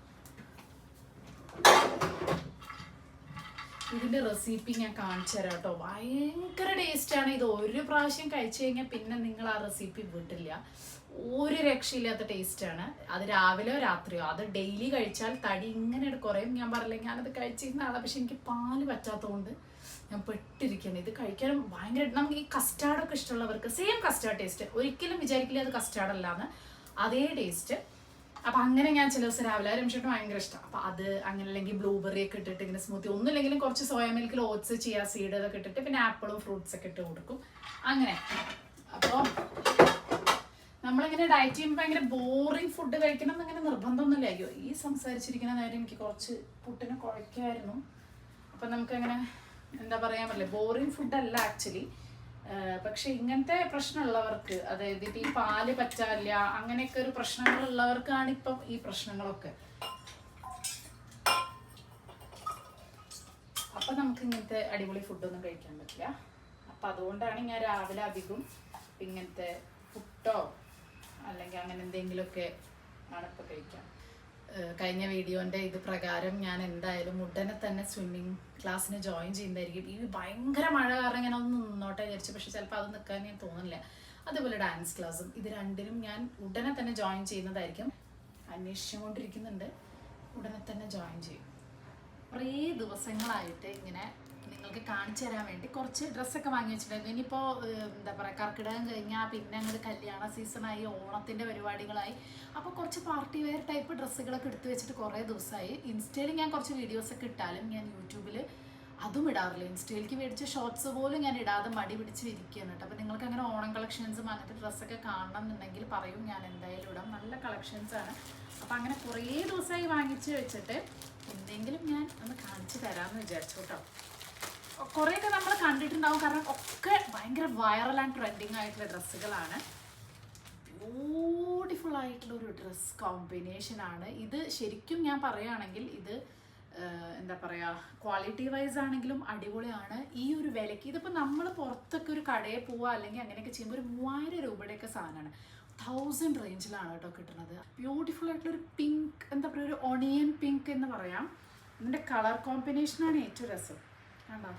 ഇതിൻ്റെ റെസിപ്പി ഞാൻ കാണിച്ചു തരാം കേട്ടോ. ഭയങ്കര ടേസ്റ്റാണ്. ഇത് ഒരു പ്രാവശ്യം കഴിച്ചു കഴിഞ്ഞാൽ പിന്നെ നിങ്ങൾ ആ റെസിപ്പി വിട്ടില്ല. ഒരു രക്ഷയില്ലാത്ത ടേസ്റ്റാണ്. അത് രാവിലെയോ രാത്രിയോ, അത് ഡെയിലി കഴിച്ചാൽ തടി ഇങ്ങനെ കുറയും. ഞാൻ പറഞ്ഞില്ല ഞാനത് കഴിച്ചിരുന്ന ആളാണ്, പക്ഷെ എനിക്ക് പാല് പറ്റാത്തതുകൊണ്ട് ഞാൻ പെട്ടിരിക്കുകയാണ്. ഇത് കഴിക്കാനും ഭയങ്കര, നമുക്ക് ഈ കസ്റ്റാർഡൊക്കെ ഇഷ്ടമുള്ളവർക്ക് സെയിം കസ്റ്റാർഡ് ടേസ്റ്റ്, ഒരിക്കലും വിചാരിക്കില്ല അത് കസ്റ്റാർഡ് അല്ലാന്ന്, അതേ ടേസ്റ്റ്. അപ്പം അങ്ങനെ ഞാൻ ചില ദിവസം രാവിലെ രംഷേട്ടന് ഭയങ്കര ഇഷ്ടം. അപ്പം അത് അങ്ങനെ, അല്ലെങ്കിൽ ബ്ലൂബെറി ഒക്കെ ഇട്ടിട്ട് ഇങ്ങനെ സ്മൂത്തി, ഒന്നുമില്ലെങ്കിലും കുറച്ച് സോയ മിൽക്കിൽ ഓട്സ്, ചിയാ സീഡ് അതൊക്കെ ഇട്ടിട്ട് പിന്നെ ആപ്പിളും ഫ്രൂട്ട്സ് ഒക്കെ ഇട്ട് കൊടുക്കും അങ്ങനെ. അപ്പോൾ നമ്മളിങ്ങനെ ഡയറ്റ് ചെയ്യുമ്പോൾ ഭയങ്കര ബോറിങ് ഫുഡ് കഴിക്കണം എന്നങ്ങനെ നിർബന്ധമൊന്നുമില്ല. അയ്യോ, ഈ സംസാരിച്ചിരിക്കുന്ന നേരം എനിക്ക് കുറച്ച് പുട്ടിനെ കുഴയ്ക്കുമായിരുന്നു. അപ്പം നമുക്കങ്ങനെ എന്താ പറയാൻ പറ്റില്ല, ബോറിങ് ഫുഡല്ല ആക്ച്വലി. പക്ഷെ ഇങ്ങനത്തെ പ്രശ്നമുള്ളവർക്ക്, അതായത് ഇപ്പം ഈ പാല് പറ്റാറില്ല അങ്ങനെയൊക്കെ ഒരു പ്രശ്നങ്ങളുള്ളവർക്കാണ് ഇപ്പം ഈ പ്രശ്നങ്ങളൊക്കെ. അപ്പം നമുക്ക് ഇങ്ങനത്തെ അടിപൊളി ഫുഡൊന്നും കഴിക്കാൻ പറ്റില്ല. അപ്പം അതുകൊണ്ടാണ് ഞാൻ രാവിലെ അധികം ഇങ്ങനത്തെ പുട്ടോ അല്ലെങ്കിൽ അങ്ങനെ എന്തെങ്കിലുമൊക്കെ ആണ് ഇപ്പോൾ കഴിക്കാം. കഴിഞ്ഞ വീഡിയോൻ്റെ ഇത് പ്രകാരം ഞാൻ എന്തായാലും ഉടനെ തന്നെ സ്വിമ്മിങ് ക്ലാസ്സിന് ജോയിൻ ചെയ്യുന്നതായിരിക്കും. ഈ ഭയങ്കര മഴ കാരണം ഞാൻ ഒന്ന് നിന്നോട്ടെ വിചാരിച്ചു, പക്ഷെ ചിലപ്പോൾ അത് നിൽക്കാൻ ഞാൻ തോന്നില്ല. അതുപോലെ ഡാൻസ് ക്ലാസ്സും, ഇത് രണ്ടിനും ഞാൻ ഉടനെ തന്നെ ജോയിൻ ചെയ്യുന്നതായിരിക്കും. അന്വേഷിച്ചുകൊണ്ടിരിക്കുന്നുണ്ട്, ഉടനെ തന്നെ ജോയിൻ ചെയ്യും. കുറേ ദിവസങ്ങളായിട്ട് ഇങ്ങനെ നിങ്ങൾക്ക് കാണിച്ചു തരാൻ വേണ്ടി കുറച്ച് ഡ്രസ്സൊക്കെ വാങ്ങി വെച്ചിട്ടുണ്ടായിരുന്നു. ഇനിയിപ്പോൾ എന്താ പറയുക, കർക്കിടകം കഴിഞ്ഞാൽ പിന്നെ അങ്ങോട്ട് കല്യാണ സീസണായി, ഓണത്തിൻ്റെ പരിപാടികളായി. അപ്പോൾ കുറച്ച് പാർട്ടി വെയർ ടൈപ്പ് ഡ്രസ്സുകളൊക്കെ എടുത്ത് വെച്ചിട്ട് കുറേ ദിവസമായി. ഇൻസ്റ്റയിൽ ഞാൻ കുറച്ച് വീഡിയോസൊക്കെ ഇട്ടാലും ഞാൻ യൂട്യൂബിൽ അതും ഇടാറില്ല. ഇൻസ്റ്റയിലേക്ക് മേടിച്ച ഷോർട്സ് പോലും ഞാൻ ഇടാതെ മടി പിടിച്ച് ഇരിക്കുകയാണ് കേട്ടോ. അപ്പോൾ നിങ്ങൾക്ക് അങ്ങനെ ഓണം കളക്ഷൻസും അങ്ങനത്തെ ഡ്രസ്സൊക്കെ കാണണം എന്നുണ്ടെങ്കിൽ പറയും, ഞാൻ എന്തായാലും ഇടാം. നല്ല കളക്ഷൻസാണ്. അപ്പോൾ അങ്ങനെ കുറേ ദിവസമായി വാങ്ങിച്ച് വെച്ചിട്ട് എന്തെങ്കിലും ഞാൻ ഒന്ന് കാണിച്ചു തരാമെന്ന് വിചാരിച്ചു കേട്ടോ. കുറേയൊക്കെ നമ്മൾ കണ്ടിട്ടുണ്ടാവും, കാരണം ഒക്കെ ഭയങ്കര വൈറൽ ആൻഡ് ട്രെൻഡിങ് ആയിട്ടുള്ള ഡ്രസ്സുകളാണ്. ബ്യൂട്ടിഫുൾ ആയിട്ടുള്ള ഒരു ഡ്രസ് കോമ്പിനേഷനാണ് ഇത്. ശരിക്കും ഞാൻ പറയുകയാണെങ്കിൽ ഇത് എന്താ പറയുക, ക്വാളിറ്റി വൈസ് ആണെങ്കിലും അടിപൊളിയാണ്. ഈ ഒരു വിലയ്ക്ക് ഇതിപ്പോൾ നമ്മൾ പുറത്തൊക്കെ ഒരു കടയിൽ പോവുക അല്ലെങ്കിൽ അങ്ങനെയൊക്കെ ചെയ്യുമ്പോൾ ഒരു 3000 രൂപയുടെയൊക്കെ സാധനമാണ്. 1000 റേഞ്ചിലാണ് കേട്ടോ കിട്ടുന്നത്. ബ്യൂട്ടിഫുൾ ആയിട്ടുള്ളൊരു പിങ്ക്, എന്താ പറയുക, ഒരു ഒണിയൻ പിങ്ക് എന്ന് പറയാം. ഇതിൻ്റെ കളർ കോമ്പിനേഷനാണ് ഏറ്റവും രസം. കണ്ടോ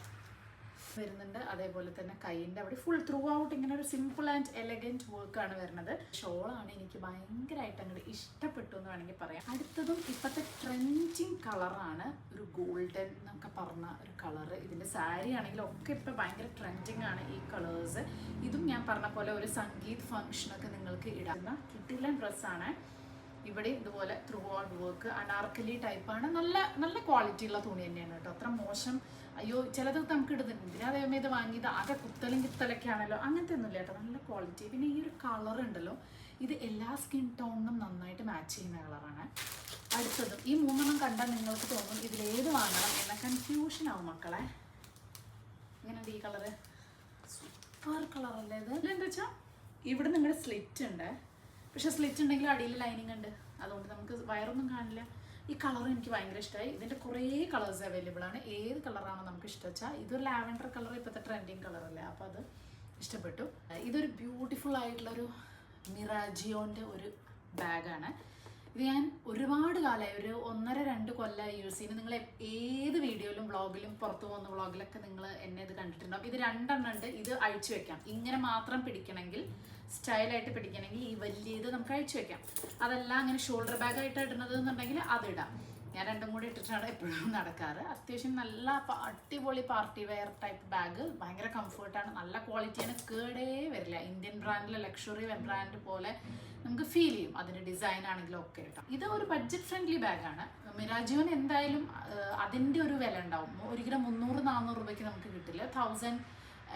വരുന്നുണ്ട്. അതേപോലെ തന്നെ കൈയിൻ്റെ അവിടെ ഫുൾ ത്രൂ ഔട്ട് ഇങ്ങനെ ഒരു സിമ്പിൾ ആൻഡ് എലഗൻറ്റ് വർക്കാണ് വരുന്നത്. ഷോളാണ് എനിക്ക് ഭയങ്കരമായിട്ട് അങ്ങോട്ട് ഇഷ്ടപ്പെട്ടു എന്ന് വേണമെങ്കിൽ പറയാം. അടുത്തതും ഇപ്പോഴത്തെ ട്രെൻഡിങ് കളറാണ്, ഒരു ഗോൾഡൻ എന്നൊക്കെ പറഞ്ഞ ഒരു കളറ്. ഇതിൻ്റെ സാരി ആണെങ്കിലും ഒക്കെ ഇപ്പോൾ ഭയങ്കര ട്രെൻഡിങ് ആണ് ഈ കളേഴ്സ്. ഇതും ഞാൻ പറഞ്ഞ പോലെ ഒരു സംഗീത് ഫംഗ്ഷനൊക്കെ നിങ്ങൾക്ക് ഇടാവുന്ന കിട്ടില്ല ഡ്രസ്സാണ്. ഇവിടെ ഇതുപോലെ ത്രൂ ഔട്ട് വർക്ക് അനാർക്കലി ടൈപ്പാണ്. നല്ല നല്ല ക്വാളിറ്റി ഉള്ള തുണി തന്നെയാണ് കേട്ടോ. അത്ര മോശം അയ്യോ ചിലത് നമുക്ക് ഇടുന്നുണ്ട് അതേപോലെ ഇത് വാങ്ങിയത് ആകെ കുത്തലും കിത്തലൊക്കെ ആണല്ലോ, അങ്ങനത്തെ ഒന്നുമില്ല കേട്ടോ. നല്ല ക്വാളിറ്റി. പിന്നെ ഈ ഒരു കളർ ഉണ്ടല്ലോ, ഇത് എല്ലാ സ്കിൻ ടോണിനും നന്നായിട്ട് മാച്ച് ചെയ്യുന്ന കളറാണ്. അടുത്തതും ഈ 3 കണ്ടാൽ നിങ്ങൾക്ക് തോന്നും ഇതിലേത് വാങ്ങണം എന്ന കൺഫ്യൂഷൻ ആവും മക്കളെ. ഇങ്ങനെയുണ്ട് ഈ കളറ്, സൂപ്പർ കളറല്ലേ ഇത്. എന്താ വെച്ചാൽ ഇവിടെ നിങ്ങളുടെ സ്ലിറ്റ് ഉണ്ട്, പക്ഷെ സ്ലിറ്റ് ഉണ്ടെങ്കിൽ അടിയിൽ ലൈനിങ് ഉണ്ട്, അതുകൊണ്ട് നമുക്ക് വയറൊന്നും കാണില്ല. ഈ കളർ എനിക്ക് ഭയങ്കര ഇഷ്ടമായി. ഇതിൻ്റെ കുറേ കളേഴ്സ് അവൈലബിൾ ആണ്. ഏത് കളറാണോ നമുക്ക് ഇഷ്ടം വെച്ചാൽ, ഇതൊരു ലാവൻഡർ കളർ ഇപ്പോഴത്തെ ട്രെൻഡിങ് കളറല്ലേ, അപ്പോൾ അത് ഇഷ്ടപ്പെട്ടു. ഇതൊരു ബ്യൂട്ടിഫുൾ ആയിട്ടുള്ളൊരു മിറാജിയോൻ്റെ ഒരു ബാഗാണ്. ഇത് ഞാൻ ഒരുപാട് കാലമായി, ഒരു 1.5-2 കൊല്ലമായി യൂസ് ചെയ്യുന്നത്. നിങ്ങൾ ഏത് വീഡിയോയിലും വ്ളോഗിലും പുറത്തു പോകുന്ന വ്ളോഗിലൊക്കെ നിങ്ങൾ എന്നെ ഇത് കണ്ടിട്ടുണ്ടാവും. ഇത് 2 എണ്ണം ഉണ്ട്. ഇത് അഴിച്ചു വെക്കാം, ഇങ്ങനെ മാത്രം പിടിക്കണമെങ്കിൽ, സ്റ്റൈലായിട്ട് പിടിക്കണമെങ്കിൽ ഈ വലിയത് നമുക്ക് അഴിച്ചു വെക്കാം. അതല്ല അങ്ങനെ ഷോൾഡർ ബാഗായിട്ട് ഇടുന്നത് എന്നുണ്ടെങ്കിൽ അതിടാം. ഞാൻ 2ഉം കൂടി ഇട്ടിട്ടാണ് എപ്പോഴും നടക്കാറ്. അത്യാവശ്യം നല്ല അടിപൊളി പാർട്ടി വെയർ ടൈപ്പ് ബാഗ്, ഭയങ്കര കംഫർട്ടാണ്, നല്ല ക്വാളിറ്റിയാണ്, കേടേ വരില്ല. ഇന്ത്യൻ ബ്രാൻഡിലെ ലക്ഷറി ബ്രാൻഡ് പോലെ നമുക്ക് ഫീൽ ചെയ്യും, അതിൻ്റെ ഡിസൈൻ ആണെങ്കിലും ഒക്കെ കേട്ടോ. ഇത് ഒരു ബഡ്ജറ്റ് ഫ്രണ്ട്ലി ബാഗാണ്. മിറാജിയോന് എന്തായാലും അതിൻ്റെ ഒരു വില ഉണ്ടാവും. ഒരിക്കലും 300-400 രൂപയ്ക്ക് നമുക്ക് കിട്ടില്ല, 1000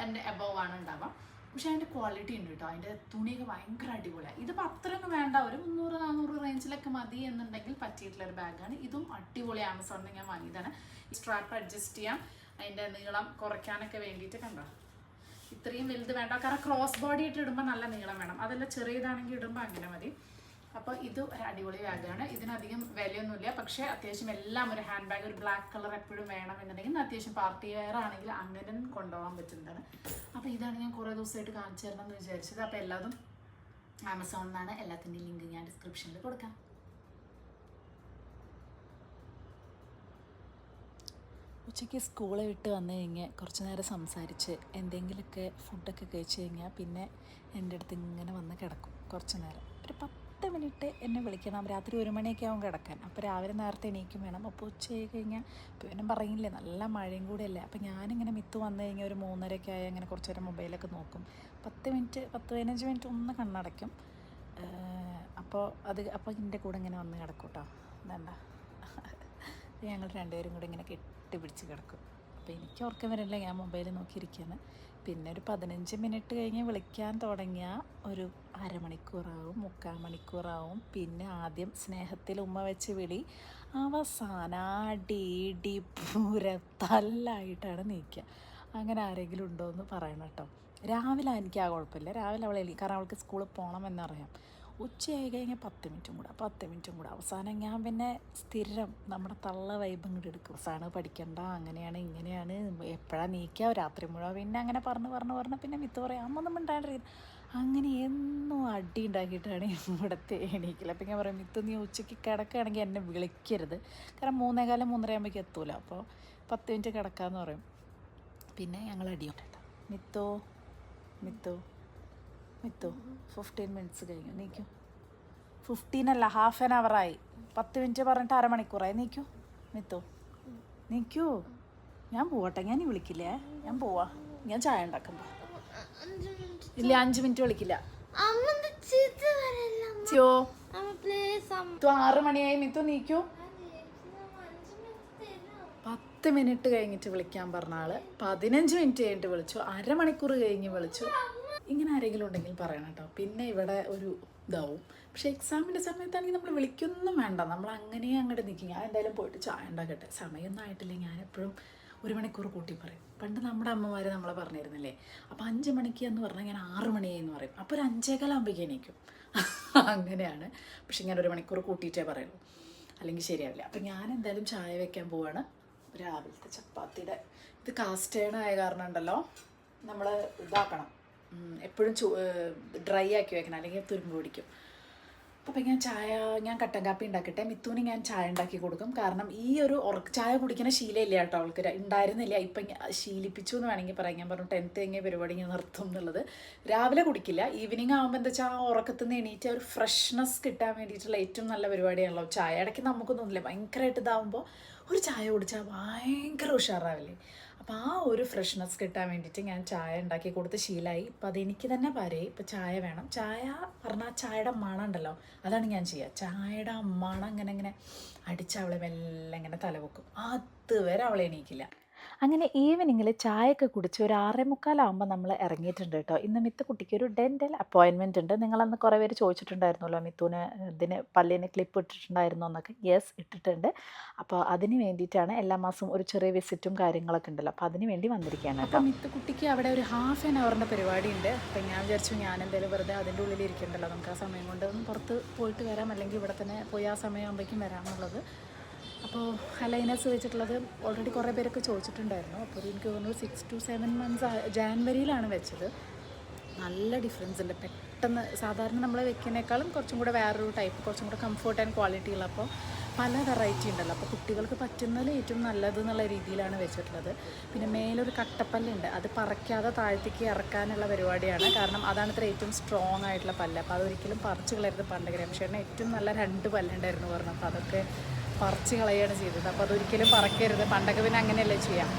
and above ആണ് ഉണ്ടാവുക. പക്ഷെ അതിൻ്റെ ക്വാളിറ്റി ഉണ്ട് കേട്ടോ. അതിൻ്റെ തുണിയൊക്കെ ഭയങ്കര അടിപൊളിയാണ്. ഇതിപ്പോൾ അത്രയൊന്നും വേണ്ട, ഒരു 300-400 റേഞ്ചിലൊക്കെ മതി എന്നുണ്ടെങ്കിൽ പറ്റിയിട്ടുള്ളൊരു ബാഗാണ്. ഇതും അടിപൊളി, ആമസോണിൽ നിന്ന് ഞാൻ വാങ്ങിയതാണ്. സ്ട്രാപ്പ് അഡ്ജസ്റ്റ് ചെയ്യാം, അതിൻ്റെ നീളം കുറയ്ക്കാനൊക്കെ വേണ്ടിയിട്ട്. കണ്ടോ, ഇത്രയും വലുത് വേണ്ട, കാരണം ക്രോസ് ബോഡി ആയിട്ട് ഇടുമ്പോൾ നല്ല നീളം വേണം. അതെല്ലാം ചെറിയതാണെങ്കിൽ ഇടുമ്പോൾ അങ്ങനെ മതി. അപ്പോൾ ഇത് ഒരു അടിപൊളി ബാഗാണ്. ഇതിനധികം വിലയൊന്നുമില്ല, പക്ഷേ അത്യാവശ്യം എല്ലാം ഒരു ഹാൻഡ് ബാഗ്, ഒരു ബ്ലാക്ക് കളർ എപ്പോഴും വേണം എന്നുണ്ടെങ്കിൽ അത്യാവശ്യം പാർട്ടി വെയർ ആണെങ്കിൽ അങ്ങനെ കൊണ്ടുപോകാൻ പറ്റുന്നതാണ്. അപ്പോൾ ഇതാണ് ഞാൻ കുറേ ദിവസമായിട്ട് കാണിച്ചു തരണം എന്ന് വിചാരിച്ചത്. അപ്പോൾ എല്ലാതും ആമസോണിൽ നിന്നാണ്. എല്ലാത്തിൻ്റെയും ലിങ്ക് ഞാൻ ഡിസ്ക്രിപ്ഷനിൽ കൊടുക്കാം. ഉച്ചയ്ക്ക് സ്കൂളെ വിട്ട് വന്നു കഴിഞ്ഞാൽ കുറച്ച് നേരം സംസാരിച്ച് എന്തെങ്കിലുമൊക്കെ ഫുഡൊക്കെ കഴിച്ച് കഴിഞ്ഞാൽ പിന്നെ എൻ്റെ അടുത്ത് ഇങ്ങനെ വന്ന് കിടക്കും കുറച്ച് നേരം. ഒരു 10 മിനിറ്റ് എന്നെ വിളിക്കണം. രാത്രി 1 മണിയൊക്കെ ആവും കിടക്കാൻ. അപ്പോൾ രാവിലെ നേരത്തെ എണീക്കും വേണം. അപ്പോൾ ഉച്ചയായി കഴിഞ്ഞാൽ പിന്നെ പറയില്ലേ, നല്ല മഴയും കൂടെയല്ലേ. അപ്പോൾ ഞാനിങ്ങനെ മിത്ത് വന്നു കഴിഞ്ഞാൽ ഒരു 3:30 ആയി അങ്ങനെ കുറച്ച് നേരം മൊബൈലൊക്കെ നോക്കും. 10-15 മിനിറ്റ് ഒന്ന് കണ്ണടയ്ക്കും. അപ്പോൾ എൻ്റെ കൂടെ ഇങ്ങനെ വന്ന് കിടക്കും കേട്ടോ. വേണ്ട, ഞങ്ങൾ 2 പേരും കൂടെ ഇങ്ങനെ കെട്ടിപ്പിടിച്ച് കിടക്കും. അപ്പോൾ എനിക്ക് ഉറക്കം വരില്ല, ഞാൻ മൊബൈൽ നോക്കിയിരിക്കുകയാണ്. പിന്നെ ഒരു 15 മിനിറ്റ് കഴിഞ്ഞ് വിളിക്കാൻ തുടങ്ങിയാൽ ഒരു അരമണിക്കൂറാവും, 3/4 മണിക്കൂറാവും. പിന്നെ ആദ്യം സ്നേഹത്തിൽ ഉമ്മ വെച്ച് വിളി, അവസാന അടി പൂര തല്ലായിട്ടാണ് നീക്കുക. അങ്ങനെ ആരെങ്കിലും ഉണ്ടോ എന്ന് പറയണം കേട്ടോ. രാവിലെ എനിക്ക് ആ കുഴപ്പമില്ല, രാവിലെ അവളെ കാരണം അവൾക്ക് സ്കൂളിൽ പോകണമെന്നറിയാം. ഉച്ചയായി കഴിഞ്ഞാൽ 10 മിനിറ്റും കൂടെ അവസാനം ഞാൻ പിന്നെ സ്ഥിരം നമ്മുടെ തള്ള വൈബ് ഇങ്ങോട്ട് എടുക്കും. അവസാനം പഠിക്കണ്ട, അങ്ങനെയാണ് ഇങ്ങനെയാണ്, എപ്പോഴാണ് നീക്കുക, രാത്രി മുഴുവൻ പിന്നെ അങ്ങനെ പറഞ്ഞ് പിന്നെ മിത്ത് പറയാം അമ്മൊന്നും മിണ്ടാണ്ടിരിക്കും. അങ്ങനെ എന്നും അടി ഉണ്ടാക്കിയിട്ടാണ് ഇവിടുത്തെ എണീക്കില്ല. അപ്പം ഞാൻ പറയും, മിത്ത് നീ ഉച്ചയ്ക്ക് കിടക്കുകയാണെങ്കിൽ എന്നെ വിളിക്കരുത്, കാരണം 3:15 3:30 ആകുമ്പോഴേക്കും എത്തൂല, അപ്പോൾ 10 മിനിറ്റ് കിടക്കാമെന്ന് പറയും. പിന്നെ ഞങ്ങൾ അടിയുണ്ട്. മിത്തോ 15 മിനിറ്റ്സ് കഴിഞ്ഞു, നീക്കൂ. 15 അല്ല, ഹാഫ് ആൻ അവറായി. 10 മിനിറ്റ് പറഞ്ഞിട്ട് അരമണിക്കൂറായി. മിത്തോ നീക്കൂ. ഞാൻ പോവട്ടെ, ഞാൻ വിളിക്കില്ലേ, ഞാൻ പോവാ. ഞാൻ ചായ ഉണ്ടാക്കുമ്പോൾ ഇല്ല, 5 മിനിറ്റ് വിളിക്കില്ല. 6 മണിയായി. മിത്തു നീക്കൂ. 10 മിനിറ്റ് കഴിഞ്ഞിട്ട് വിളിക്കാൻ പറഞ്ഞ ആള് 15 മിനിറ്റ് കഴിഞ്ഞിട്ട് വിളിച്ചു, അരമണിക്കൂർ കഴിഞ്ഞ് വിളിച്ചു. ഇങ്ങനെ ആരെങ്കിലും ഉണ്ടെങ്കിൽ പറയണം കേട്ടോ. പിന്നെ ഇവിടെ ഒരു ഇതാവും. പക്ഷേ എക്സാമിൻ്റെ സമയത്താണെങ്കിൽ നമ്മൾ വിളിക്കൊന്നും വേണ്ട, നമ്മൾ അങ്ങനെ അങ്ങോട്ട് നിൽക്കും. ഞാൻ എന്തായാലും പോയിട്ട് ചായ ഉണ്ടാക്കട്ടെ, സമയമൊന്നും ആയിട്ടില്ല. ഞാനെപ്പോഴും 1 മണിക്കൂർ കൂട്ടി പറയും. പണ്ട് നമ്മുടെ അമ്മമാർ നമ്മളെ പറഞ്ഞിരുന്നില്ലേ, അപ്പോൾ 5 മണിക്ക് എന്ന് പറഞ്ഞാൽ ഞാൻ 6 മണിയായി എന്ന് പറയും. അപ്പോൾ ഒരു 5:15 ആകുമ്പോഴേക്കും എണീക്കും. അങ്ങനെയാണ്. പക്ഷെ ഞാൻ 1 മണിക്കൂർ കൂട്ടിയിട്ടേ പറയുള്ളൂ. അല്ലെങ്കിൽ ശരിയാവില്ല. അപ്പം ഞാൻ എന്തായാലും ചായ വെക്കാൻ പോവാണ്. രാവിലത്തെ ചപ്പാത്തിയുടെ ഇത് കാസ്റ്റ് അയൺ ആയ കാരണം ഉണ്ടല്ലോ, നമ്മൾ ഇതാക്കണം, എപ്പോഴും ഡ്രൈ ആക്കി വെക്കണം, അല്ലെങ്കിൽ തുരുമ്പ് പിടിക്കും. അപ്പം ഞാൻ കട്ടൻ കാപ്പി ഉണ്ടാക്കട്ടെ. മിത്തൂന് ഞാൻ ചായ ഉണ്ടാക്കി കൊടുക്കും. കാരണം ഈ ഒരു ചായ കുടിക്കുന്ന ശീലമില്ല കേട്ടോ അവൾക്ക്, ഉണ്ടായിരുന്നില്ല. ഇപ്പം ശീലിപ്പിച്ചു എന്ന് വേണമെങ്കിൽ പറയാം. ഞാൻ പറഞ്ഞു 10th കഴിഞ്ഞ പരിപാടി ഞാൻ നിർത്തും എന്നുള്ളത്. രാവിലെ കുടിക്കില്ല, ഈവനിങ് ആകുമ്പോൾ എന്താ വെച്ചാൽ ആ ഉറക്കത്തിൽ നിന്ന് എണീറ്റ് ഒരു ഫ്രഷ്നെസ് കിട്ടാൻ വേണ്ടിയിട്ടുള്ള ഏറ്റവും നല്ല പരിപാടിയാണല്ലോ ചായ. ഇടയ്ക്ക് നമുക്ക് തോന്നില്ല, ഭയങ്കരമായിട്ട് ഇതാകുമ്പോൾ ഒരു ചായ കുടിച്ചാൽ ഭയങ്കര ഉഷാറാവില്ലേ. അപ്പോൾ ആ ഒരു ഫ്രഷ്നെസ് കിട്ടാൻ വേണ്ടിയിട്ട് ഞാൻ ചായ ഉണ്ടാക്കി കൊടുത്ത് ശീലമായി. ഇപ്പം അതെനിക്ക് തന്നെ പറയും, ഇപ്പം ചായ വേണം. ചായ പറഞ്ഞാൽ ചായയുടെ മണം ഉണ്ടല്ലോ, അതാണ് ഞാൻ ചെയ്യുക. ചായയുടെ മണം അങ്ങനെ അടിച്ച് അവളെ മെല്ലെ ഇങ്ങനെ തലവെക്കും. അതുവരെ അവളെ എണീക്കില്ല. അങ്ങനെ ഈവനിങ്ങിൽ ചായയൊക്കെ കുടിച്ച് ഒരു 6:45 നമ്മൾ ഇറങ്ങിയിട്ടുണ്ട് കേട്ടോ. ഇന്ന് മിത്തുക്കുട്ടിക്ക് ഒരു ഡെൻ്റൽ അപ്പോയിൻമെൻറ്റ് ഉണ്ട്. നിങ്ങളന്ന് കുറേ പേര് ചോദിച്ചിട്ടുണ്ടായിരുന്നല്ലോ, മിത്തുവിന് പല്ലിന് ക്ലിപ്പ് ഇട്ടിട്ടുണ്ടായിരുന്നോ എന്നൊക്കെ. യെസ്, ഇട്ടിട്ടുണ്ട്. അപ്പോൾ അതിന് വേണ്ടിയിട്ടാണ്. എല്ലാ മാസവും ഒരു ചെറിയ വിസിറ്റും കാര്യങ്ങളൊക്കെ ഉണ്ടല്ലോ, അപ്പോൾ അതിന് വേണ്ടി വന്നിരിക്കുകയാണ് കേട്ടോ. അപ്പോൾ മിത്തുക്കുട്ടിക്ക് അവിടെ ഒരു ½ an hour പരിപാടി ഉണ്ട്. അപ്പോൾ ഞാൻ വിചാരിച്ചു ഞാൻ എന്തായാലും വെറുതെ അതിൻ്റെ ഉള്ളിൽ ഇരിക്കണ്ടല്ലോ, നമുക്ക് ആ സമയം കൊണ്ട് ഒന്ന് പുറത്ത് പോയിട്ട് വരാം, അല്ലെങ്കിൽ ഇവിടെ തന്നെ പോയി ആ സമയമാകുമ്പോഴേക്കും വരാമെന്നുള്ളത്. അപ്പോൾ അലൈനസ് വെച്ചിട്ടുള്ളത് ഓൾറെഡി കുറേ പേരൊക്കെ ചോദിച്ചിട്ടുണ്ടായിരുന്നു. അപ്പോൾ എനിക്ക് തോന്നുന്നു 6 to 7 months ജാനുവരിയിലാണ് വെച്ചത്. നല്ല ഡിഫറൻസ് ഉണ്ട്. പെട്ടെന്ന് സാധാരണ നമ്മൾ വെക്കുന്നേക്കാളും കുറച്ചും കൂടെ വേറൊരു ടൈപ്പ്, കുറച്ചും കൂടെ കംഫർട്ട് ആൻഡ് ക്വാളിറ്റി ഉള്ള, അപ്പോൾ പല വെറൈറ്റി ഉണ്ടല്ലോ. അപ്പോൾ കുട്ടികൾക്ക് പറ്റുന്നതിൽ ഏറ്റവും നല്ലത് എന്നുള്ള രീതിയിലാണ് വെച്ചിട്ടുള്ളത്. പിന്നെ മേലൊരു കട്ടപ്പല്ലുണ്ട്, അത് പറിക്കാതെ താഴത്തേക്ക് ഇറക്കാനുള്ള പരിപാടിയാണ്. കാരണം അതാണ് ഇത്ര ഏറ്റവും സ്ട്രോങ് ആയിട്ടുള്ള പല്ല്. അപ്പോൾ അതൊരിക്കലും പറിച്ച് കളയരുത്. പണ്ട് രമേശേട്ടന് ഏറ്റവും നല്ല 2 പല്ലുണ്ടായിരുന്നു പറഞ്ഞു. അപ്പോൾ അതൊക്കെ പറിച്ച് കളയുകയാണ് ചെയ്തത്. അപ്പോൾ അതൊരിക്കലും പറക്കരുത്. പണ്ടൊക്കെ പിന്നെ അങ്ങനെയല്ലേ ചെയ്യാം.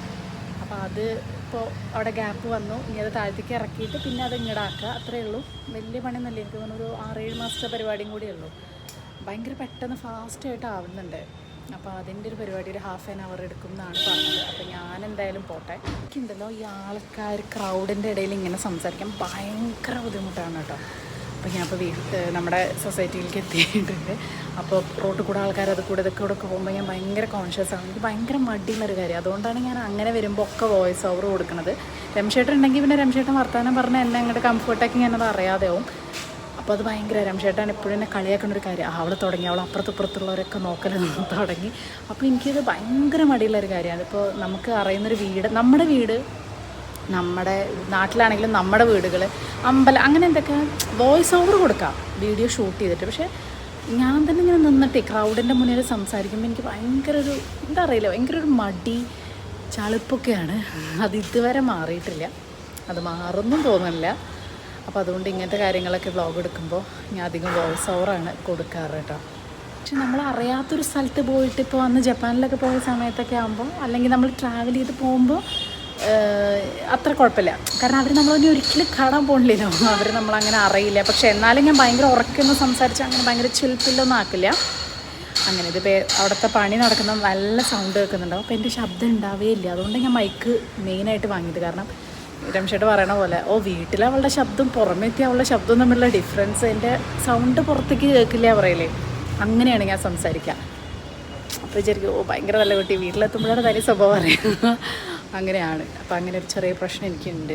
അപ്പോൾ അത് ഇപ്പോൾ അവിടെ ഗ്യാപ്പ് വന്നു. ഇനി അത് താഴത്തേക്ക് ഇറക്കിയിട്ട് പിന്നെ അത് ഇങ്ങടാക്കുക, അത്രയേ ഉള്ളൂ. വലിയ പണിയൊന്നുമില്ല. എനിക്ക് തോന്നുന്നു ഒരു 6-7 മാസത്തെ പരിപാടിയും കൂടിയേ ഉള്ളൂ. ഭയങ്കര പെട്ടെന്ന് ഫാസ്റ്റായിട്ട് ആവുന്നുണ്ട്. അപ്പോൾ അതിൻ്റെ ഒരു പരിപാടി ഒരു ½ an hour എടുക്കും എന്നാണ് പറഞ്ഞത്. അപ്പോൾ ഞാൻ എന്തായാലും പോട്ടെ. എനിക്കുണ്ടല്ലോ ഈ ആൾക്കാർ ക്രൗഡിൻ്റെ ഇടയിൽ ഇങ്ങനെ സംസാരിക്കാൻ ഭയങ്കര ബുദ്ധിമുട്ടാണ് കേട്ടോ. അപ്പോൾ ഞാൻ നമ്മുടെ സൊസൈറ്റിയിലേക്ക് എത്തിയിട്ടുണ്ട്. അപ്പോൾ റോട്ടിൽ കൂടെ ആൾക്കാർ അത് കൂടെ ഇതൊക്കെ കൂടെ പോകുമ്പോൾ ഞാൻ ഭയങ്കര കോൺഷ്യസ് ആണ്. എനിക്ക് ഭയങ്കര മടിയുള്ളൊരു കാര്യം. അതുകൊണ്ടാണ് ഞാൻ അങ്ങനെ വരുമ്പോൾ ഒക്കെ വോയിസ് ഓവർ കൊടുക്കുന്നത്. രമേശേട്ടൻ ഉണ്ടെങ്കിൽ പിന്നെ രമേശേട്ടൻ വർത്താനം പറഞ്ഞാൽ എന്നെ അങ്ങോട്ട് കംഫർട്ടാക്കി ഞാനത് അറിയാതെയാവും. അപ്പോൾ അത് ഭയങ്കര രമേശേട്ടൻ എപ്പോഴും എന്നെ കളിയാക്കുന്ന ഒരു കാര്യം. അവൾ തുടങ്ങി, അവൾ അപ്പുറത്തുള്ളവരൊക്കെ നോക്കൽ തുടങ്ങി. അപ്പോൾ എനിക്കിത് ഭയങ്കര മടിയുള്ളൊരു കാര്യമാണ്. ഇപ്പോൾ നമുക്ക് അറിയുന്നൊരു വീട്, നമ്മുടെ നാട്ടിലാണെങ്കിലും നമ്മുടെ വീടുകൾ, അമ്പലം, അങ്ങനെ എന്തൊക്കെ വോയിസ് ഓവർ കൊടുക്കാം വീഡിയോ ഷൂട്ട് ചെയ്തിട്ട്. പക്ഷേ ഞാൻ തന്നെ ഇങ്ങനെ നിന്നിട്ട് ക്രൗഡിൻ്റെ മുന്നിൽ സംസാരിക്കുമ്പോൾ എനിക്ക് ഭയങ്കര ഒരു എന്താ അറിയില്ല, ഭയങ്കര ഒരു മടി ചളുപ്പൊക്കെയാണ്. അത് ഇതുവരെ മാറിയിട്ടില്ല, അത് മാറുന്നും തോന്നുന്നില്ല. അപ്പോൾ അതുകൊണ്ട് ഇങ്ങനത്തെ കാര്യങ്ങളൊക്കെ വ്ളോഗ് എടുക്കുമ്പോൾ ഞാൻ അധികം വോയിസ് ഓവറാണ് കൊടുക്കാറ് കേട്ടോ. പക്ഷെ നമ്മൾ അറിയാത്തൊരു സ്ഥലത്ത് പോയിട്ട് ഇപ്പോൾ അന്ന് ജപ്പാനിലൊക്കെ പോയ സമയത്തൊക്കെ ആകുമ്പോൾ, അല്ലെങ്കിൽ നമ്മൾ ട്രാവൽ ചെയ്ത് പോകുമ്പോൾ അത്ര കുഴപ്പമില്ല. കാരണം അവർ നമ്മളൊന്നും ഒരിക്കലും കാണാൻ പോകണില്ലല്ലോ, അവർ നമ്മളങ്ങനെ അറിയില്ല. പക്ഷെ എന്നാലും ഞാൻ ഭയങ്കര ഉറക്കൊന്നും സംസാരിച്ച് അങ്ങനെ ഭയങ്കര ചിൽപ്പില്ലൊന്നും ആക്കില്ല. അങ്ങനെ ഇതിപ്പോൾ അവിടുത്തെ പണി നടക്കുന്ന നല്ല സൗണ്ട് കേൾക്കുന്നുണ്ടാവും. അപ്പോൾ എൻ്റെ ശബ്ദം ഉണ്ടാവുകയില്ല. അതുകൊണ്ട് ഞാൻ മൈക്ക് മെയിനായിട്ട് വാങ്ങിയത്. കാരണം രമേശേട്ട് പറയണ പോലെ വീട്ടിലെ അവളുടെ ശബ്ദം പുറമെത്തി അവളുടെ ശബ്ദം തമ്മിലുള്ള ഡിഫറൻസ്, എൻ്റെ സൗണ്ട് പുറത്തേക്ക് കേൾക്കില്ല പറയില്ലേ, അങ്ങനെയാണ് ഞാൻ സംസാരിക്കുക. അപ്പോൾ വിചാരിക്കും ഭയങ്കര നല്ല കുട്ടി, വീട്ടിലെത്തുമ്പോഴാണ് തനി സ്വഭാവം അറിയാം. അങ്ങനെയാണ്. അപ്പോൾ അങ്ങനെ ഒരു ചെറിയ പ്രശ്നം എനിക്കുണ്ട്.